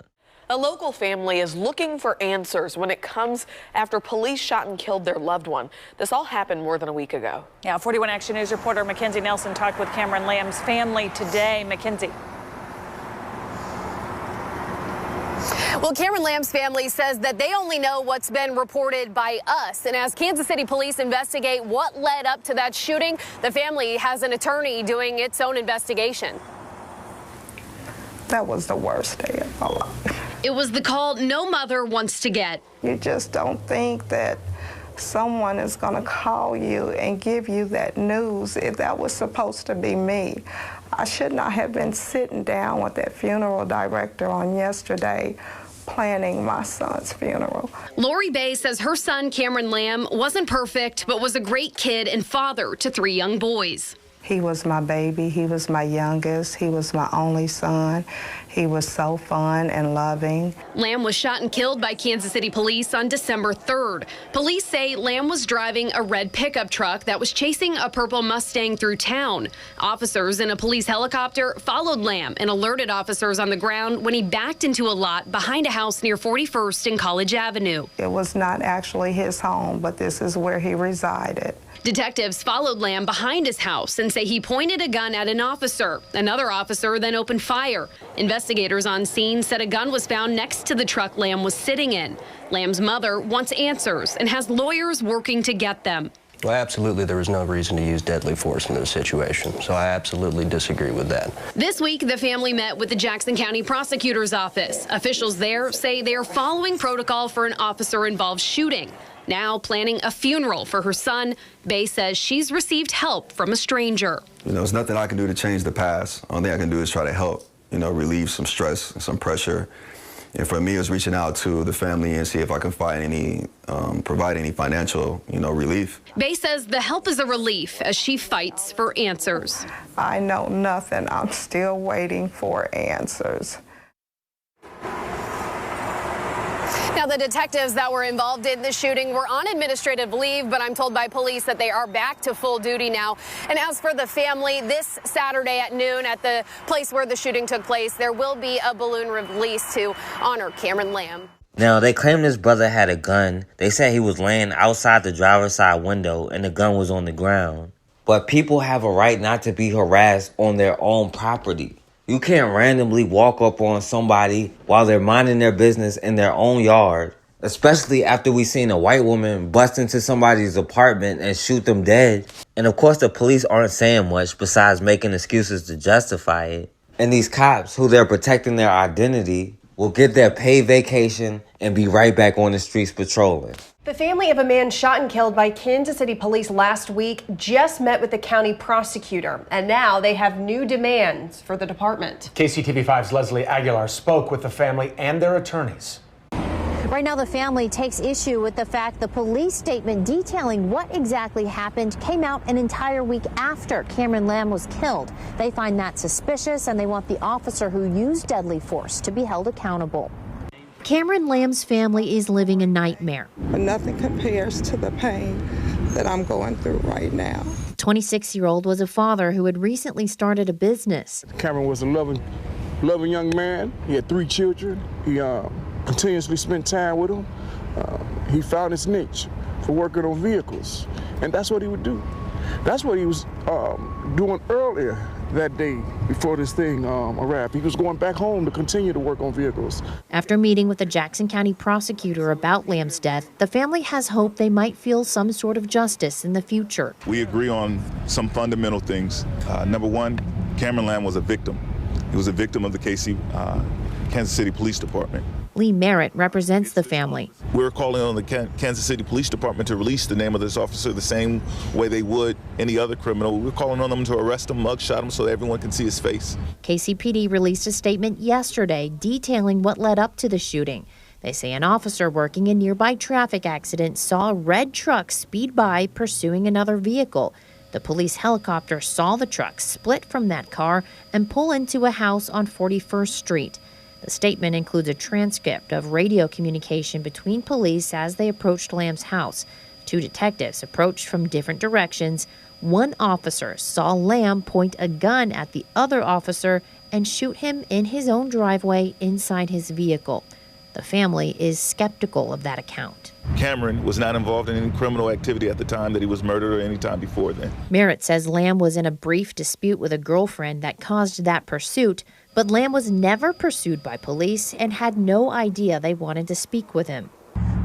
A local family is looking for answers when it comes after police shot and killed their loved one. This all happened more than a week ago. Yeah, 41 Action News reporter Mackenzie Nelson talked with Cameron Lamb's family today. Mackenzie. Well, Cameron Lamb's family says that they only know what's been reported by us. And as Kansas City police investigate what led up to that shooting, the family has an attorney doing its own investigation. That was the worst day of my life. It was the call no mother wants to get. You just don't think that someone is going to call you and give you that news if that was supposed to be me. I should not have been sitting down with that funeral director on yesterday planning my son's funeral. Lori Bay says her son, Cameron Lamb, wasn't perfect, but was a great kid and father to 3 young boys. He was my baby. He was my youngest. He was my only son. He was so fun and loving. Lamb was shot and killed by Kansas City police on December 3rd. Police say Lamb was driving a red pickup truck that was chasing a purple Mustang through town. Officers in a police helicopter followed Lamb and alerted officers on the ground when he backed into a lot behind a house near 41st and College Avenue. It was not actually his home, but this is where he resided. Detectives followed Lamb behind his house and say he pointed a gun at an officer. Another officer then opened fire. Investigators on scene said a gun was found next to the truck Lamb was sitting in. Lamb's mother wants answers and has lawyers working to get them. Well, absolutely, there was no reason to use deadly force in this situation, so I absolutely disagree with that. This week, the family met with the Jackson County Prosecutor's Office. Officials there say they are following protocol for an officer-involved shooting. Now planning a funeral for her son. Bay says she's received help from a stranger. There's nothing I can do to change the past. Only thing I can do is try to help, relieve some stress and some pressure. And for me, it was reaching out to the family and see if I can find any, provide any financial, relief. Bay says the help is a relief as she fights for answers. I know nothing. I'm still waiting for answers. Now, the detectives that were involved in the shooting were on administrative leave, but I'm told by police that they are back to full duty now. And as for the family, this Saturday at noon at the place where the shooting took place, there will be a balloon release to honor Cameron Lamb. Now, they claim this brother had a gun. They said he was laying outside the driver's side window and the gun was on the ground. But people have a right not to be harassed on their own property. You can't randomly walk up on somebody while they're minding their business in their own yard, especially after we seen a white woman bust into somebody's apartment and shoot them dead. And of course, the police aren't saying much besides making excuses to justify it. And these cops, who they're protecting their identity, will get their paid vacation and be right back on the streets patrolling. The family of a man shot and killed by Kansas City police last week just met with the county prosecutor, and now they have new demands for the department. KCTV5's Leslie Aguilar spoke with the family and their attorneys. Right now, the family takes issue with the fact the police statement detailing what exactly happened came out an entire week after Cameron Lamb was killed. They find that suspicious, and they want the officer who used deadly force to be held accountable. Cameron Lamb's family is living a nightmare. But nothing compares to the pain that I'm going through right now. 26-year-old was a father who had recently started a business. Cameron was a loving young man. He had 3 children. He continuously spent time with them. he found his niche for working on vehicles, and that's what he would do. That's what he was doing earlier that day before this thing erupted. He was going back home to continue to work on vehicles. After meeting with the Jackson County prosecutor about Lamb's death, the family has hope they might feel some sort of justice in the future. We agree on some fundamental things. Number one, Cameron Lamb was a victim. He was a victim of the Kansas City Police Department. Lee Merritt represents the family. We're calling on the Kansas City Police Department to release the name of this officer the same way they would any other criminal. We're calling on them to arrest him, mugshot him, so that everyone can see his face. KCPD released a statement yesterday detailing what led up to the shooting. They say an officer working a nearby traffic accident saw a red truck speed by pursuing another vehicle. The police helicopter saw the truck split from that car and pull into a house on 41st Street. The statement includes a transcript of radio communication between police as they approached Lamb's house. Two detectives approached from different directions. One officer saw Lamb point a gun at the other officer and shoot him in his own driveway inside his vehicle. The family is skeptical of that account. Cameron was not involved in any criminal activity at the time that he was murdered or any time before then. Merritt says Lamb was in a brief dispute with a girlfriend that caused that pursuit, but Lamb was never pursued by police and had no idea they wanted to speak with him.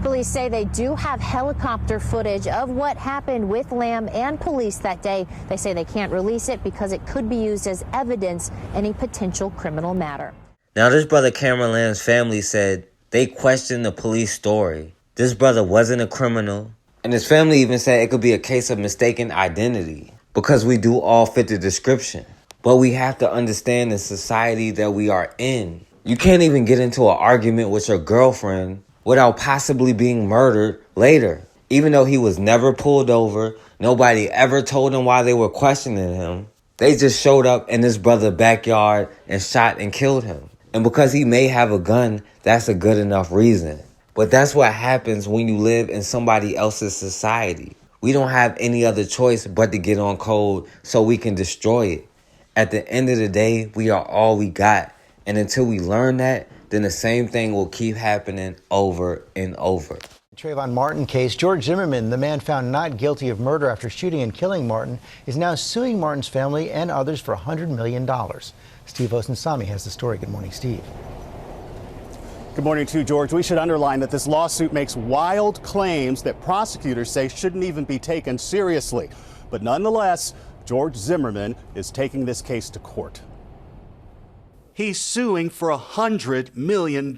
Police say they do have helicopter footage of what happened with Lamb and police that day. They say they can't release it because it could be used as evidence in a potential criminal matter. Now, this brother Cameron Lamb's family said they questioned the police story. This brother wasn't a criminal, and his family even said it could be a case of mistaken identity because we do all fit the description. But we have to understand the society that we are in. You can't even get into an argument with your girlfriend without possibly being murdered later. Even though he was never pulled over, nobody ever told him why they were questioning him. They just showed up in his brother's backyard and shot and killed him. And because he may have a gun, that's a good enough reason. But that's what happens when you live in somebody else's society. We don't have any other choice but to get on code so we can destroy it. At the end of the day, we are all we got. And until we learn that, then the same thing will keep happening over and over. Trayvon Martin case. George Zimmerman, the man found not guilty of murder after shooting and killing Martin, is now suing Martin's family and others for $100 million. Steve Osensami has the story. Good morning, Steve. Good morning to you, George. We should underline that this lawsuit makes wild claims that prosecutors say shouldn't even be taken seriously. But nonetheless, George Zimmerman is taking this case to court. He's suing for $100 million.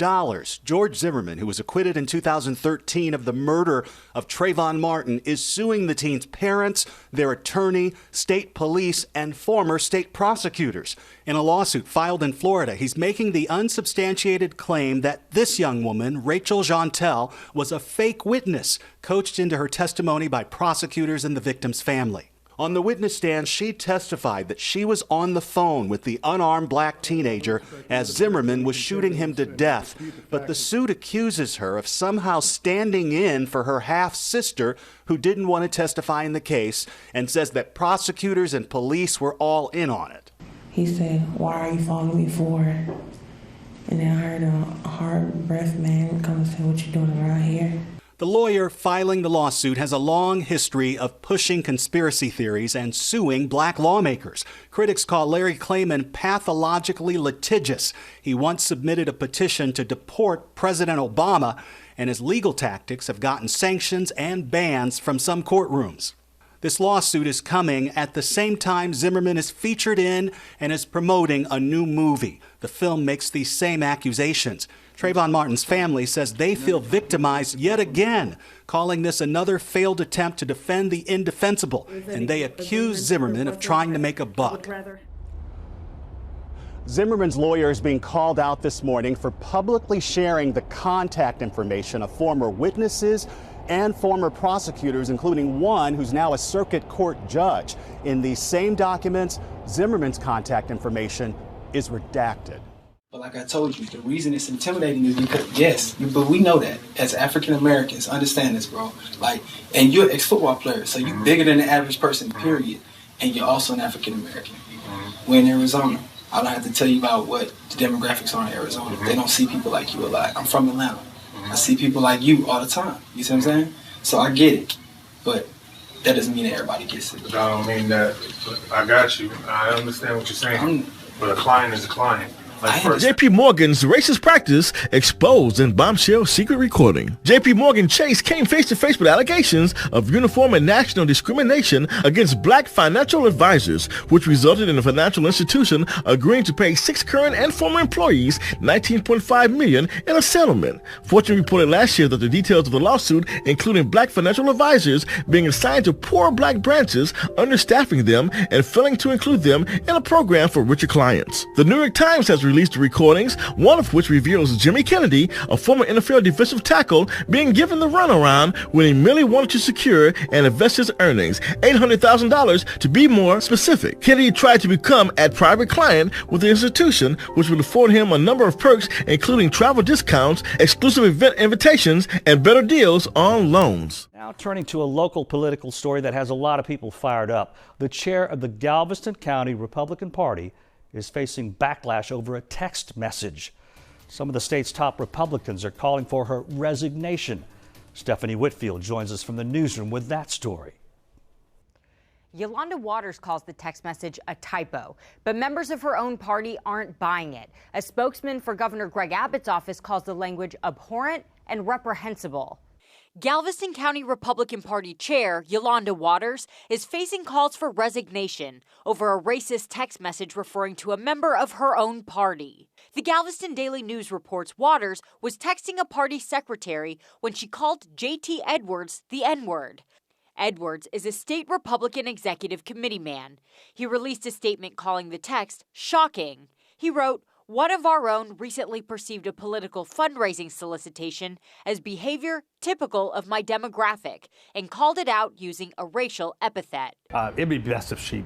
George Zimmerman, who was acquitted in 2013 of the murder of Trayvon Martin, is suing the teen's parents, their attorney, state police, and former state prosecutors. In a lawsuit filed in Florida, he's making the unsubstantiated claim that this young woman, Rachel Jantel, was a fake witness, coached into her testimony by prosecutors and the victim's family. On the witness stand, she testified that she was on the phone with the unarmed black teenager as Zimmerman was shooting him to death. But the suit accuses her of somehow standing in for her half-sister who didn't want to testify in the case, and says that prosecutors and police were all in on it. He said, "Why are you following me for?" And then I heard a hard breath man come and say, "What you doing around here?" The lawyer filing the lawsuit has a long history of pushing conspiracy theories and suing black lawmakers. Critics call Larry Klayman pathologically litigious. He once submitted a petition to deport President Obama, and his legal tactics have gotten sanctions and bans from some courtrooms. This lawsuit is coming at the same time Zimmerman is featured in and is promoting a new movie. The film makes these same accusations. Trayvon Martin's family says they feel victimized yet again, calling this another failed attempt to defend the indefensible, and they accuse Zimmerman of trying to make a buck. Zimmerman's lawyer is being called out this morning for publicly sharing the contact information of former witnesses and former prosecutors, including one who's now a circuit court judge. In these same documents, Zimmerman's contact information is redacted. But like I told you, the reason it's intimidating is because, but we know that as African Americans, understand this, bro. Like, and you're an ex-football player, so you're bigger than the average person, period. And you're also an African American. We're in Arizona. I don't have to tell you about what the demographics are in Arizona. They don't see people like you a lot. I'm from Atlanta. I see people like you all the time. You see what I'm saying? So I get it, but that doesn't mean that everybody gets it. But I don't mean that. I got you. I understand what you're saying. But a client is a client. JP Morgan's racist practice exposed in bombshell secret recording. JP Morgan Chase came face to face with allegations of uniform and national discrimination against black financial advisors, which resulted in the financial institution agreeing to pay 6 current and former employees $19.5 million in a settlement. Fortune reported last year that the details of the lawsuit, including black financial advisors being assigned to poor black branches, understaffing them, and failing to include them in a program for richer clients. The New York Times has released recordings, one of which reveals Jimmy Kennedy, a former NFL defensive tackle, being given the runaround when he merely wanted to secure and invest his earnings, $800,000 to be more specific. Kennedy tried to become a private client with the institution, which would afford him a number of perks, including travel discounts, exclusive event invitations, and better deals on loans. Now turning to a local political story that has a lot of people fired up. The chair of the Galveston County Republican Party is facing backlash over a text message. Some of the state's top Republicans are calling for her resignation. Stephanie Whitfield joins us from the newsroom with that story. Yolanda Waters calls the text message a typo, but members of her own party aren't buying it. A spokesman for Governor Greg Abbott's office calls the language abhorrent and reprehensible. Galveston County Republican Party Chair Yolanda Waters is facing calls for resignation over a racist text message referring to a member of her own party. The Galveston Daily News reports Waters was texting a party secretary when she called J.T. Edwards the N-word. Edwards is a state Republican executive committee man. He released a statement calling the text shocking. He wrote, "One of our own recently perceived a political fundraising solicitation as behavior typical of my demographic and called it out using a racial epithet." It'd be best if she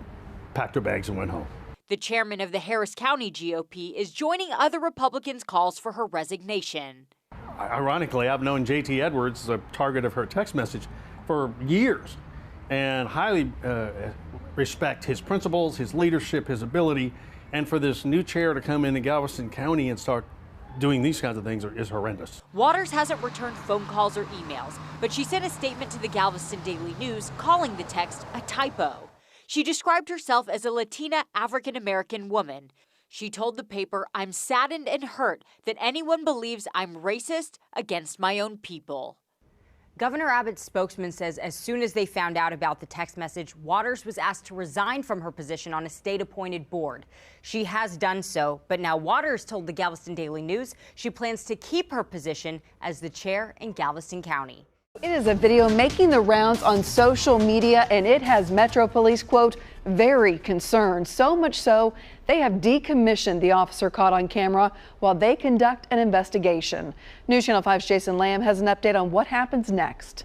packed her bags and went home. The chairman of the Harris County GOP is joining other Republicans' calls for her resignation. Ironically, I've known J.T. Edwards, the target of her text message, for years and highly respect his principles, his leadership, his ability. And for this new chair to come into Galveston County and start doing these kinds of things is horrendous. Waters hasn't returned phone calls or emails, but she sent a statement to the Galveston Daily News calling the text a typo. She described herself as a Latina African-American woman. She told the paper, "I'm saddened and hurt that anyone believes I'm racist against my own people." Governor Abbott's spokesman says as soon as they found out about the text message, Waters was asked to resign from her position on a state-appointed board. She has done so, but now Waters told the Galveston Daily News she plans to keep her position as the chair in Galveston County. It is a video making the rounds on social media, and it has Metro Police, quote, very concerned. So much so, they have decommissioned the officer caught on camera while they conduct an investigation. News Channel 5's Jason Lamb has an update on what happens next.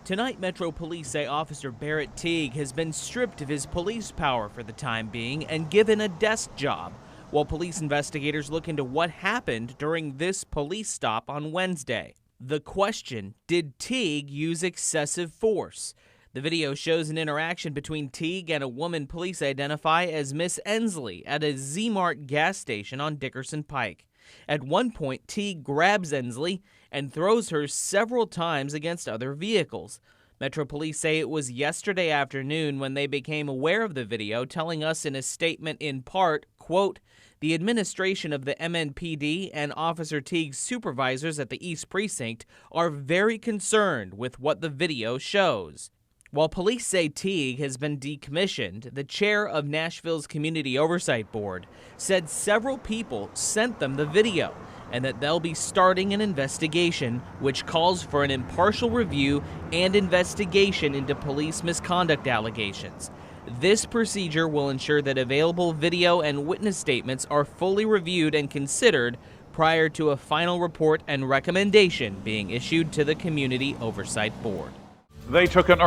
Tonight, Metro Police say Officer Barrett Teague has been stripped of his police power for the time being and given a desk job, while police investigators look into what happened during this police stop on Wednesday. The question, did Teague use excessive force? The video shows an interaction between Teague and a woman police identify as Miss Ensley at a Z-Mart gas station on Dickerson Pike. At one point, Teague grabs Ensley and throws her several times against other vehicles. Metro Police say it was yesterday afternoon when they became aware of the video, telling us in a statement in part, quote, "The administration of the MNPD and Officer Teague's supervisors at the East Precinct are very concerned with what the video shows." While police say Teague has been decommissioned, the chair of Nashville's Community Oversight Board said several people sent them the video and that they'll be starting an investigation which calls for an impartial review and investigation into police misconduct allegations. This procedure will ensure that available video and witness statements are fully reviewed and considered prior to a final report and recommendation being issued to the Community Oversight Board. They took an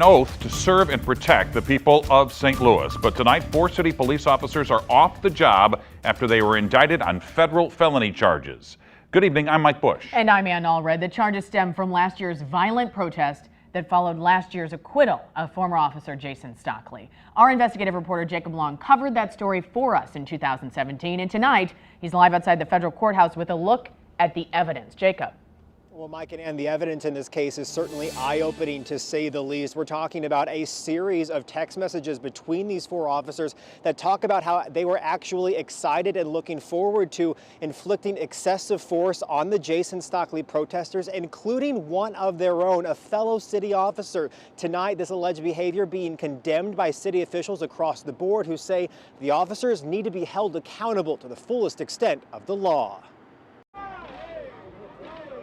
oath to serve and protect the people of St. Louis. But tonight, 4 city police officers are off the job after they were indicted on federal felony charges. Good evening, I'm Mike Bush. And I'm Ann Allred. The charges stem from last year's violent protest that that followed last year's acquittal of former officer Jason Stockley. Our investigative reporter Jacob Long covered that story for us in 2017, and tonight he's live outside the federal courthouse with a look at the evidence. Jacob. Well, Mike and Ann, the evidence in this case is certainly eye-opening to say the least. We're talking about a series of text messages between these four officers that talk about how they were actually excited and looking forward to inflicting excessive force on the Jason Stockley protesters, including one of their own, a fellow city officer. Tonight, this alleged behavior being condemned by city officials across the board who say the officers need to be held accountable to the fullest extent of the law.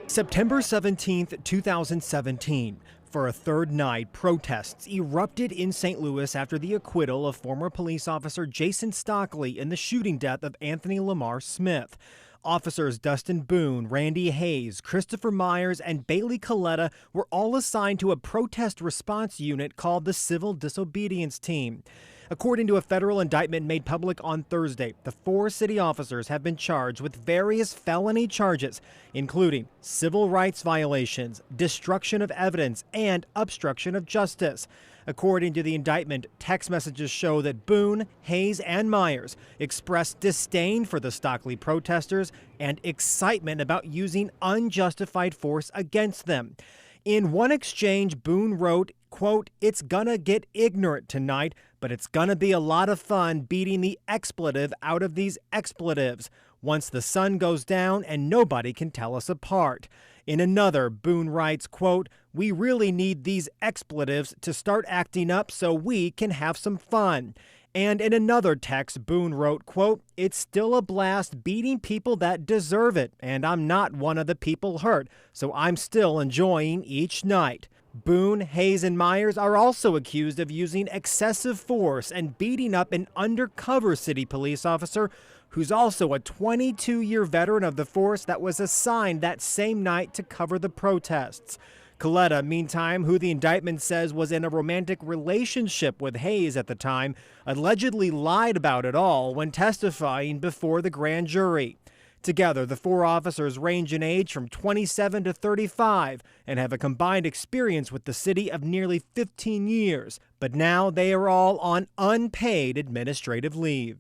September 17th, 2017. For a third night, protests erupted in St. Louis after the acquittal of former police officer Jason Stockley in the shooting death of Anthony Lamar Smith. Officers Dustin Boone, Randy Hayes, Christopher Myers, and Bailey Coletta were all assigned to a protest response unit called the Civil Disobedience Team. According to a federal indictment made public on Thursday, the four city officers have been charged with various felony charges, including civil rights violations, destruction of evidence, and obstruction of justice. According to the indictment, text messages show that Boone, Hayes, and Myers expressed disdain for the Stockley protesters and excitement about using unjustified force against them. In one exchange, Boone wrote, quote, "It's gonna get ignorant tonight, but it's gonna be a lot of fun beating the expletive out of these expletives once the sun goes down and nobody can tell us apart." In another, Boone writes, quote, "We really need these expletives to start acting up so we can have some fun." And in another text, Boone wrote, quote, "It's still a blast beating people that deserve it, and I'm not one of the people hurt, so I'm still enjoying each night." Boone, Hayes, and Myers are also accused of using excessive force and beating up an undercover city police officer who's also a 22-year veteran of the force that was assigned that same night to cover the protests. Coletta, meantime, who the indictment says was in a romantic relationship with Hayes at the time, allegedly lied about it all when testifying before the grand jury. Together, the four officers range in age from 27 to 35 and have a combined experience with the city of nearly 15 years. But now they are all on unpaid administrative leave.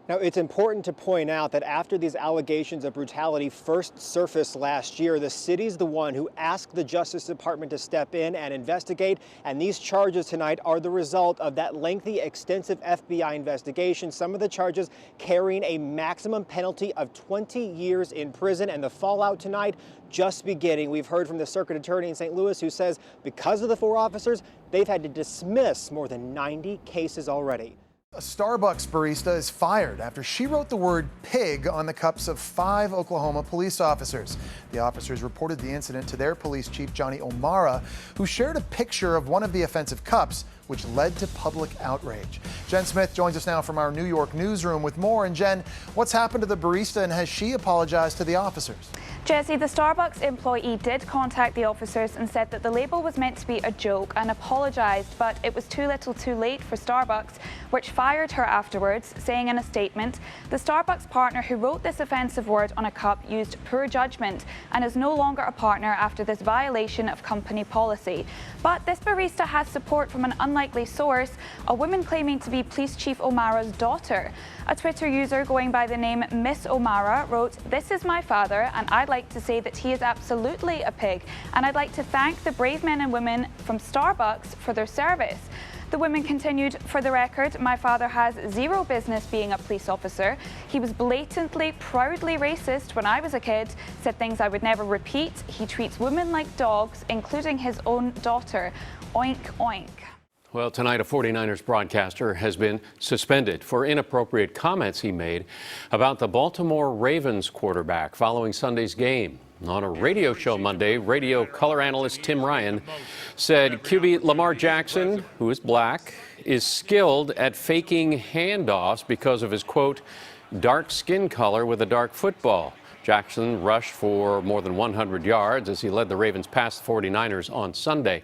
Now, it's important to point out that after these allegations of brutality first surfaced last year, the city's the one who asked the Justice Department to step in and investigate, and these charges tonight are the result of that lengthy, extensive FBI investigation, some of the charges carrying a maximum penalty of 20 years in prison, and the fallout tonight just beginning. We've heard from the circuit attorney in St. Louis who says because of the four officers, they've had to dismiss more than 90 cases already. A Starbucks barista is fired after she wrote the word pig on the cups of 5 Oklahoma police officers. The officers reported the incident to their police chief, Johnny O'Mara, who shared a picture of one of the offensive cups, which led to public outrage. Jen Smith joins us now from our New York newsroom with more. And Jen, what's happened to the barista and has she apologized to the officers? Jesse, the Starbucks employee did contact the officers and said that the label was meant to be a joke and apologized, but it was too little too late for Starbucks, which fired her afterwards, saying in a statement, "The Starbucks partner who wrote this offensive word on a cup used poor judgment and is no longer a partner after this violation of company policy." But this barista has support from an unlikely source, a woman claiming to be Police Chief O'Mara's daughter. A Twitter user going by the name Miss O'Mara wrote, "This is my father, and I'd like to say that he is absolutely a pig, and I'd like to thank the brave men and women from Starbucks for their service." The woman continued, "For the record, my father has zero business being a police officer. He was blatantly, proudly racist when I was a kid, said things I would never repeat. He treats women like dogs, including his own daughter. Oink, oink." Well, tonight a 49ers broadcaster has been suspended for inappropriate comments he made about the Baltimore Ravens quarterback following Sunday's game. On a radio show Monday, radio color analyst Tim Ryan said QB Lamar Jackson, who is black, is skilled at faking handoffs because of his, quote, dark skin color with a dark football. Jackson rushed for more than 100 yards as he led the Ravens past the 49ers on Sunday.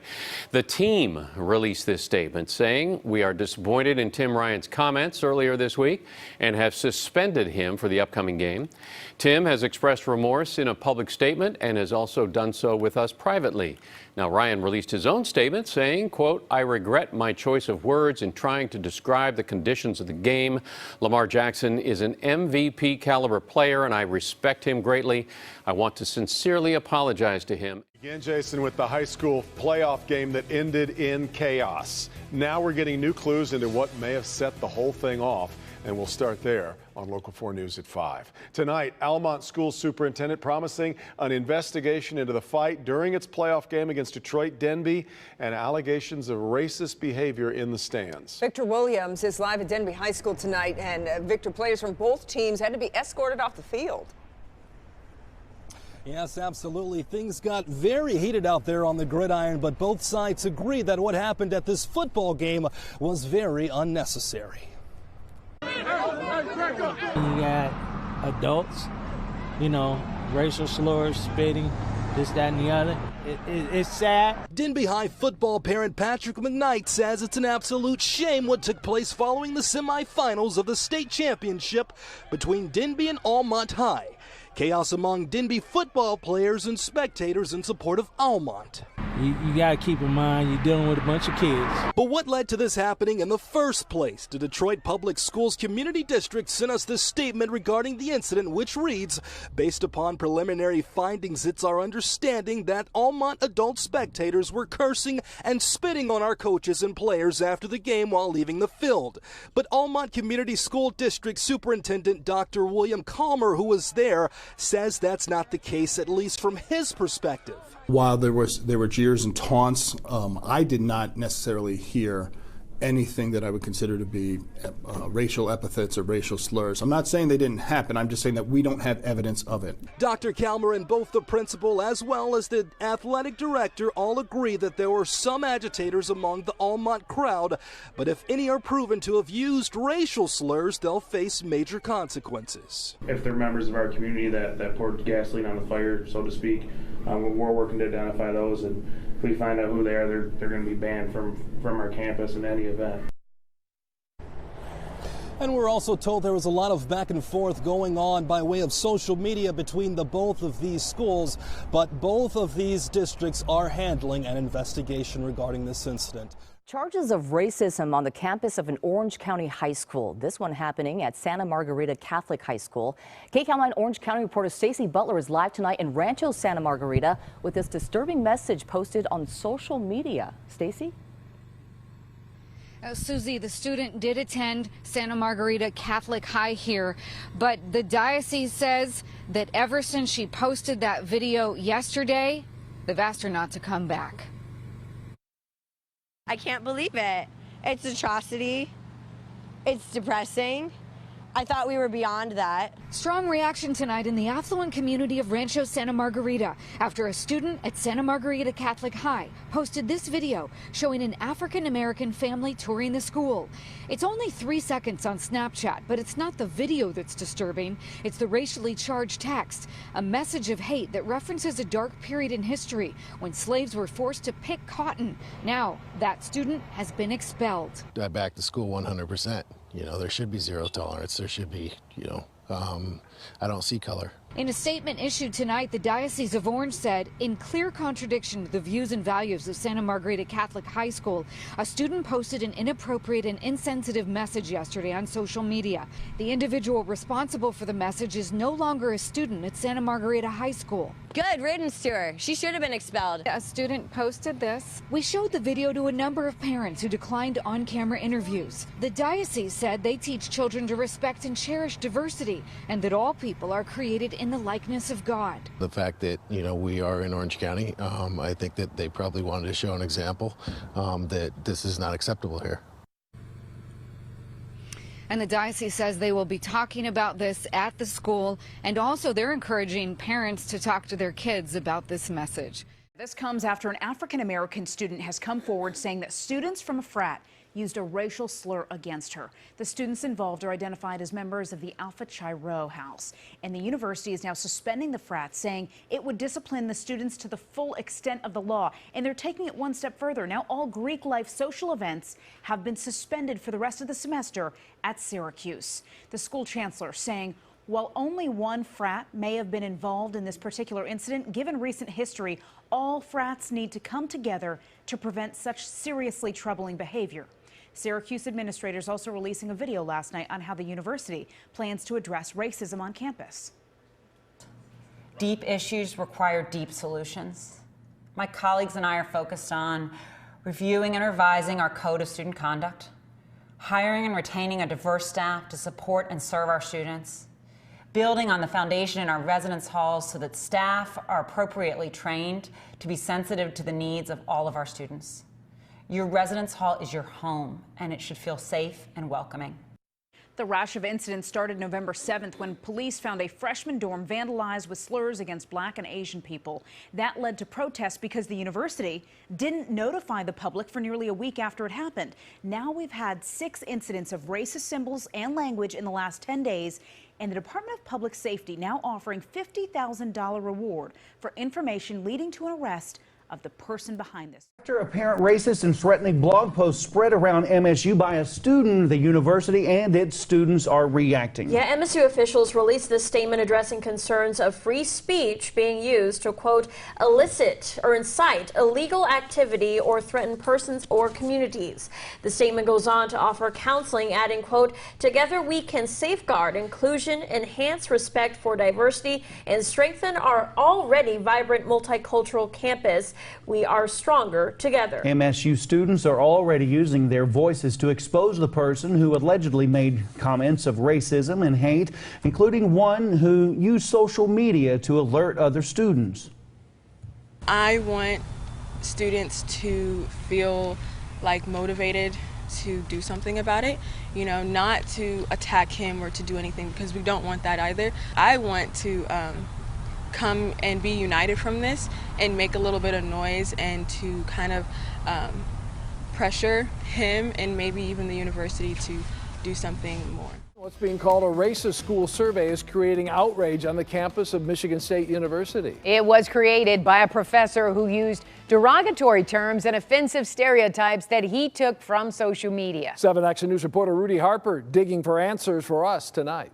The team released this statement saying, "We are disappointed in Tim Ryan's comments earlier this week and have suspended him for the upcoming game. Tim has expressed remorse in a public statement and has also done so with us privately." Now, Ryan released his own statement saying, quote, "I regret my choice of words in trying to describe the conditions of the game. Lamar Jackson is an MVP caliber player, and I respect him greatly. I want to sincerely apologize to him." Again, Jason, with the high school playoff game that ended in chaos. Now we're getting new clues into what may have set the whole thing off, and we'll start there on Local 4 News at 5. Tonight, Almont School Superintendent promising an investigation into the fight during its playoff game against Detroit Denby and allegations of racist behavior in the stands. Victor Williams is live at Denby High School tonight, and Victor, players from both teams had to be escorted off the field. Yes, absolutely. Things got very heated out there on the gridiron, but both sides agree that what happened at this football game was very unnecessary. You got adults, racial slurs, spitting, this, that, and the other. It's sad. Denby High football parent Patrick McKnight says it's an absolute shame what took place following the semifinals of the state championship between Denby and Almont High. Chaos among Denby football players and spectators in support of Almont. You got to keep in mind you're dealing with a bunch of kids. But what led to this happening in the first place? The Detroit Public Schools Community District sent us this statement regarding the incident, which reads, "Based upon preliminary findings, it's our understanding that Almont adult spectators were cursing and spitting on our coaches and players after the game while leaving the field. But Almont Community School District Superintendent Dr. William Calmer, who was there, says that's not the case, at least from his perspective." While there were jeers and taunts, I did not necessarily hear anything that I would consider to be racial epithets or racial slurs. I'm not saying they didn't happen. I'm just saying that we don't have evidence of it. Dr. Calmer and both the principal as well as the athletic director all agree that there were some agitators among the Almont crowd, but if any are proven to have used racial slurs, they'll face major consequences. If they're members of our community that poured gasoline on the fire, so to speak, we're working to identify those, and if we find out who they are, they're going to be banned from our campus in any event. And we're also told there was a lot of back and forth going on by way of social media between the both of these schools, but both of these districts are handling an investigation regarding this incident. Charges of racism on the campus of an Orange County high school. This one happening at Santa Margarita Catholic High School. KCAL 9 Orange County reporter Stacey Butler is live tonight in Rancho Santa Margarita with this disturbing message posted on social media. Stacey? Susie, the student did attend Santa Margarita Catholic High here, but the diocese says that ever since she posted that video yesterday, they've asked her not to come back. I can't believe it. It's atrocity. It's depressing. I thought we were beyond that. Strong reaction tonight in the affluent community of Rancho Santa Margarita after a student at Santa Margarita Catholic High posted this video showing an African-American family touring the school. It's only 3 seconds on Snapchat, but it's not the video that's disturbing. It's the racially charged text, a message of hate that references a dark period in history when slaves were forced to pick cotton. Now, that student has been expelled. I back the school 100%. There should be zero tolerance. There should be, I don't see color. In a statement issued tonight, the Diocese of Orange said, in clear contradiction to the views and values of Santa Margarita Catholic High School, a student posted an inappropriate and insensitive message yesterday on social media. The individual responsible for the message is no longer a student at Santa Margarita High School. Good riddance to her. She should have been expelled. A student posted this. We showed the video to a number of parents who declined on-camera interviews. The diocese said they teach children to respect and cherish diversity and that all people are created in the likeness of God. The fact that, we are in Orange County, I think that they probably wanted to show an example that this is not acceptable here. And the diocese says they will be talking about this at the school, and also they're encouraging parents to talk to their kids about this message. This comes after an African-American student has come forward saying that students from a frat used a racial slur against her. The students involved are identified as members of the Alpha Chi Rho House, and the university is now suspending the frat, saying it would discipline the students to the full extent of the law. And they're taking it one step further. Now all Greek life social events have been suspended for the rest of the semester at Syracuse. The school chancellor saying While only one frat may have been involved in this particular incident, given recent history, all frats need to come together to prevent such seriously troubling behavior. Syracuse administrators also releasing a video last night on how the university plans to address racism on campus. Deep issues require deep solutions. My colleagues and I are focused on reviewing and revising our code of student conduct, hiring and retaining a diverse staff to support and serve our students, building on the foundation in our residence halls so that staff are appropriately trained to be sensitive to the needs of all of our students. Your residence hall is your home, and it should feel safe and welcoming. The rash of incidents started November 7th when police found a freshman dorm vandalized with slurs against Black and Asian people. That led to protests because the university didn't notify the public for nearly a week after it happened. Now we've had 6 incidents of racist symbols and language in the last 10 days, and the Department of Public Safety now offering $50,000 reward for information leading to an arrest of the person behind this. After apparent racist and threatening blog posts spread around MSU by a student, the university and its students are reacting. Yeah, MSU officials released this statement addressing concerns of free speech being used to, quote, elicit or incite illegal activity or threaten persons or communities. The statement goes on to offer counseling, adding, quote, together we can safeguard inclusion, enhance respect for diversity, and strengthen our already vibrant multicultural campus. We are stronger together. MSU students are already using their voices to expose the person who allegedly made comments of racism and hate, including one who used social media to alert other students. I want students to feel like motivated to do something about it, you know, not to attack him or to do anything, because we don't want that either. I want to come and be united from this and make a little bit of noise and to kind of pressure him and maybe even the university to do something more. What's being called a racist school survey is creating outrage on the campus of Michigan State University. It was created by a professor who used derogatory terms and offensive stereotypes that he took from social media. 7 Action News reporter Rudy Harper digging for answers for us tonight.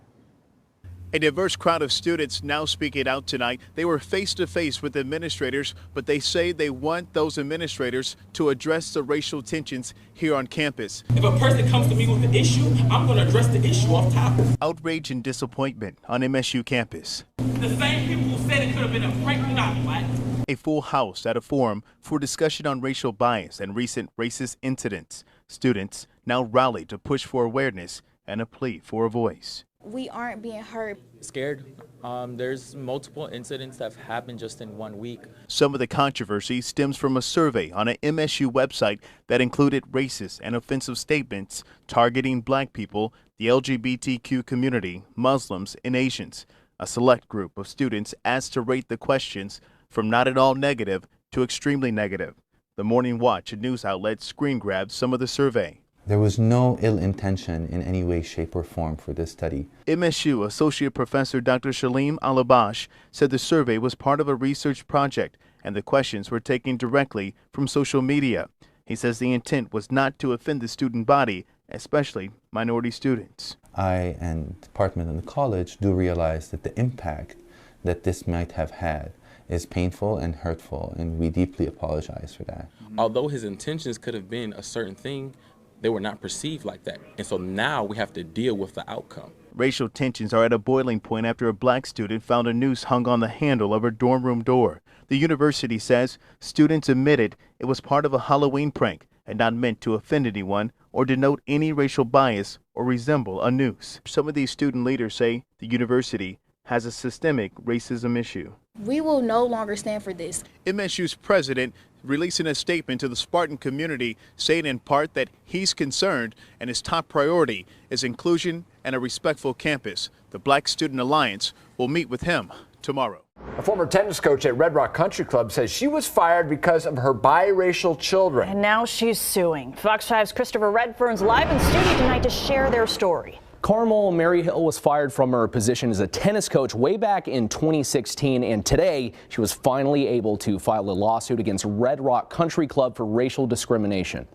A diverse crowd of students now speaking out tonight. They were face to face with administrators, but they say they want those administrators to address the racial tensions here on campus. If a person comes to me with an issue, I'm going to address the issue off top. Outrage and disappointment on MSU campus. The same people who said it could have been a prank are not black. A full house at a forum for discussion on racial bias and recent racist incidents. Students now rally to push for awareness and a plea for a voice. We aren't being heard. Scared. There's multiple incidents that have happened just in 1 week. Some of the controversy stems from a survey on an MSU website that included racist and offensive statements targeting Black people, the LGBTQ community, Muslims, and Asians. A select group of students asked to rate the questions from not at all negative to extremely negative. The Morning Watch, a news outlet, screen grabbed some of the survey. There was no ill intention in any way, shape, or form for this study. MSU Associate Professor Dr. Shalim Alabash said the survey was part of a research project and the questions were taken directly from social media. He says the intent was not to offend the student body, especially minority students. I and the department and the college do realize that the impact that this might have had is painful and hurtful, and we deeply apologize for that. Although his intentions could have been a certain thing, they were not perceived like that. And so now we have to deal with the outcome. Racial tensions are at a boiling point after a Black student found a noose hung on the handle of her dorm room door. The university says students admitted it was part of a Halloween prank and not meant to offend anyone or denote any racial bias or resemble a noose. Some of these student leaders say the university has a systemic racism issue. We will no longer stand for this. MSU's president releasing a statement to the Spartan community saying in part that he's concerned and his top priority is inclusion and a respectful campus. The Black Student Alliance will meet with him tomorrow. A former tennis coach at Red Rock Country Club says she was fired because of her biracial children. And now she's suing. Fox 5's Christopher Redfern's live in studio tonight to share their story. Carmel Mary Hill was fired from her position as a tennis coach way back in 2016, and today she was finally able to file a lawsuit against Red Rock Country Club for racial discrimination.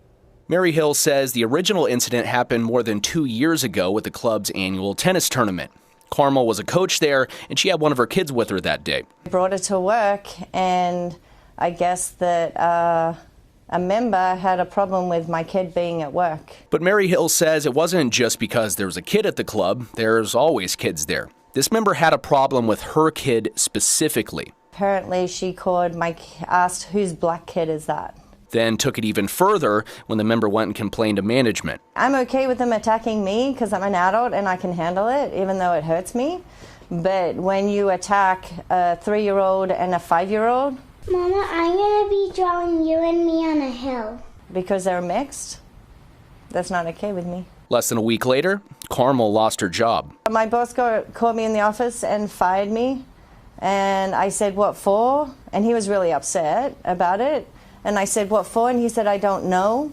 Mary Hill says the original incident happened more than 2 years ago with the club's annual tennis tournament. Carmel was a coach there, and she had one of her kids with her that day. I brought her to work, and I guess that a member had a problem with my kid being at work. But Mary Hill says it wasn't just because there was a kid at the club. There's always kids there. This member had a problem with her kid specifically. Apparently she asked whose black kid is that. Then took it even further when the member went and complained to management. I'm okay with them attacking me because I'm an adult and I can handle it, even though it hurts me. But when you attack a 3-year-old and a 5-year-old... Mama, I'm going to be drawing you and me on a hill. Because they're mixed? That's not okay with me. Less than a week later, Carmel lost her job. My boss called me in the office and fired me. And I said, what for? And he was really upset about it. And I said, what for? And he said, I don't know.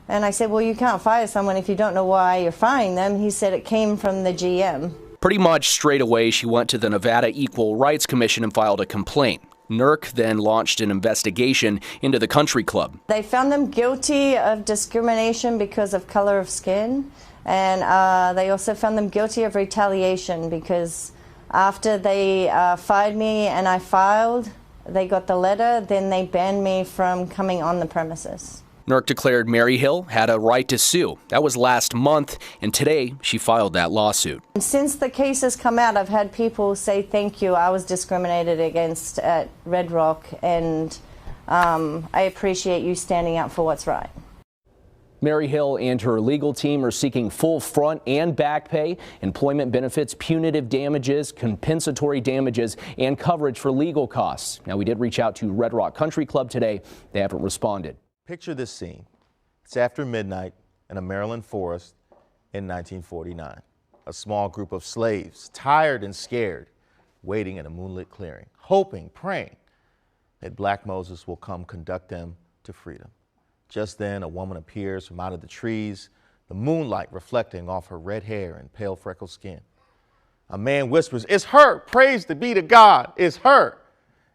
And I said, well, you can't fire someone if you don't know why you're firing them. He said it came from the GM. Pretty much straight away, she went to the Nevada Equal Rights Commission and filed a complaint. NERC then launched an investigation into the country club. They found them guilty of discrimination because of color of skin. And they also found them guilty of retaliation because after they fired me and I filed, they got the letter, then they banned me from coming on the premises. NERC declared Mary Hill had a right to sue. That was last month, and today she filed that lawsuit. Since the case has come out, I've had people say thank you. I was discriminated against at Red Rock, and I appreciate you standing up for what's right. Mary Hill and her legal team are seeking full front and back pay, employment benefits, punitive damages, compensatory damages, and coverage for legal costs. Now, we did reach out to Red Rock Country Club today. They haven't responded. Picture this scene. It's after midnight in a Maryland forest in 1949. A small group of slaves, tired and scared, waiting in a moonlit clearing, hoping, praying that Black Moses will come conduct them to freedom. Just then, a woman appears from out of the trees, the moonlight reflecting off her red hair and pale freckled skin. A man whispers, "It's her! Praise be to God! It's her!"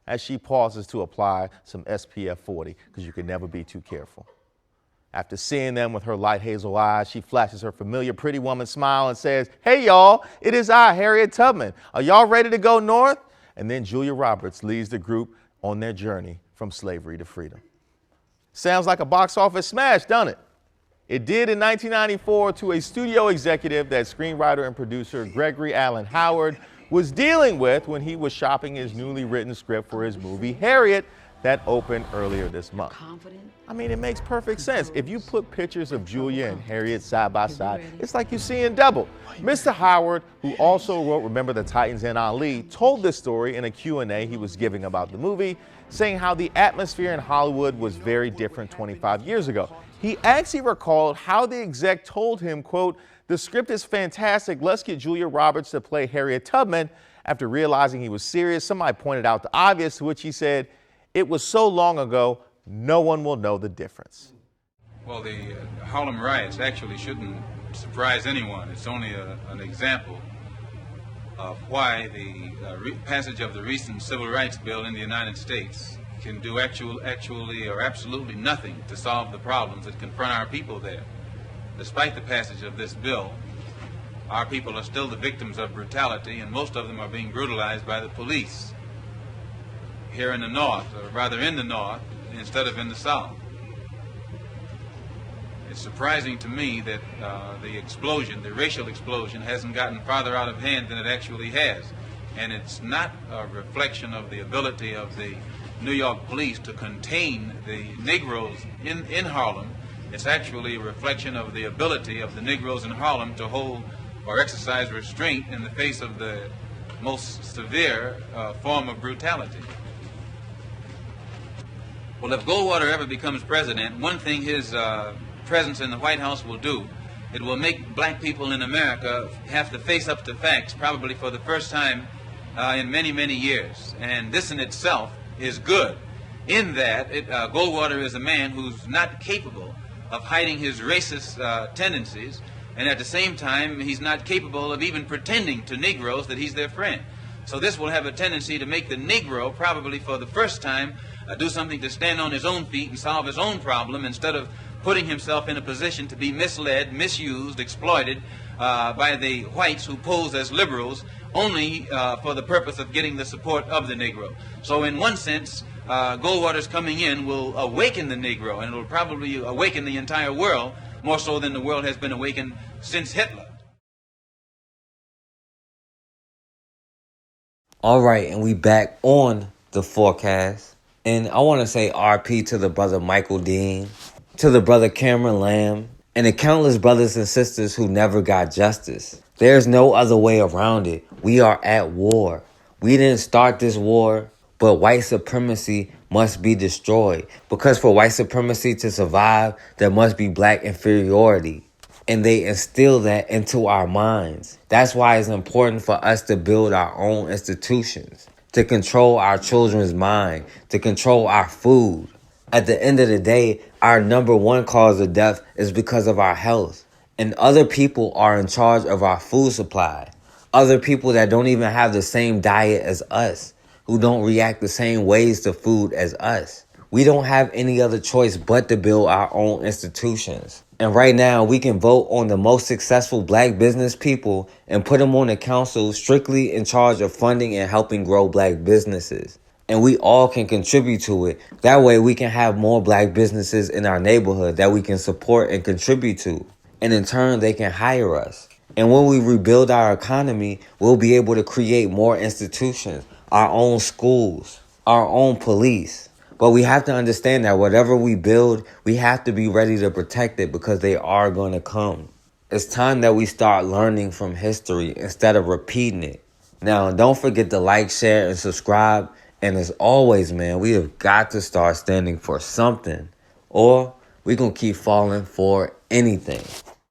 as she pauses to apply some SPF 40, because you can never be too careful. After seeing them with her light hazel eyes, she flashes her familiar pretty woman smile and says, "Hey y'all, it is I, Harriet Tubman. Are y'all ready to go north?" And then Julia Roberts leads the group on their journey from slavery to freedom. Sounds like a box office smash, doesn't it? It did in 1994 to a studio executive that screenwriter and producer Gregory Allen Howard was dealing with when he was shopping his newly written script for his movie Harriet that opened earlier this month. I mean, it makes perfect sense. If you put pictures of Julia and Harriet side by side, it's like you're seeing double. Mr. Howard, who also wrote Remember the Titans and Ali, told this story in a Q&A he was giving about the movie, saying how the atmosphere in Hollywood was very different 25 years ago. He actually recalled how the exec told him, quote, "The script is fantastic. Let's get Julia Roberts to play Harriet Tubman." After realizing he was serious, somebody pointed out the obvious, to which he said, "It was so long ago, no one will know the difference." Well, the Harlem riots actually shouldn't surprise anyone. It's only an example of why the passage of the recent Civil Rights Bill in the United States can do actually or absolutely nothing to solve the problems that confront our people there. Despite the passage of this bill, our people are still the victims of brutality, and most of them are being brutalized by the police here in the North, or rather in the North, instead of in the South. It's surprising to me that the racial explosion, hasn't gotten farther out of hand than it actually has. And it's not a reflection of the ability of the New York police to contain the Negroes in Harlem. It's actually a reflection of the ability of the Negroes in Harlem to hold or exercise restraint in the face of the most severe form of brutality. Well, if Goldwater ever becomes president, one thing his presence in the White House will do, it will make black people in America have to face up to facts, probably for the first time in many, many years. And this in itself is good, in that Goldwater is a man who's not capable of hiding his racist tendencies, and at the same time, he's not capable of even pretending to Negroes that he's their friend. So this will have a tendency to make the Negro, probably for the first time, do something to stand on his own feet and solve his own problem, instead of putting himself in a position to be misled, misused, exploited by the whites who pose as liberals only for the purpose of getting the support of the Negro. So in one sense, Goldwater's coming in will awaken the Negro, and it will probably awaken the entire world, more so than the world has been awakened since Hitler. All right, and we back on the forecast. And I want to say RP to the brother Michael Dean, to the brother Cameron Lamb, and the countless brothers and sisters who never got justice. There's no other way around it. We are at war. We didn't start this war, but white supremacy must be destroyed. Because for white supremacy to survive, there must be black inferiority. And they instill that into our minds. That's why it's important for us to build our own institutions, to control our children's mind, to control our food. At the end of the day, our number one cause of death is because of our health. And other people are in charge of our food supply. Other people that don't even have the same diet as us, who don't react the same ways to food as us. We don't have any other choice but to build our own institutions. And right now, we can vote on the most successful black business people and put them on the council strictly in charge of funding and helping grow black businesses. And we all can contribute to it. That way, we can have more black businesses in our neighborhood that we can support and contribute to. And in turn, they can hire us. And when we rebuild our economy, we'll be able to create more institutions, our own schools, our own police. But we have to understand that whatever we build, we have to be ready to protect it because they are going to come. It's time that we start learning from history instead of repeating it. Now, don't forget to like, share, and subscribe. And as always, man, we have got to start standing for something, or we're going to keep falling for anything.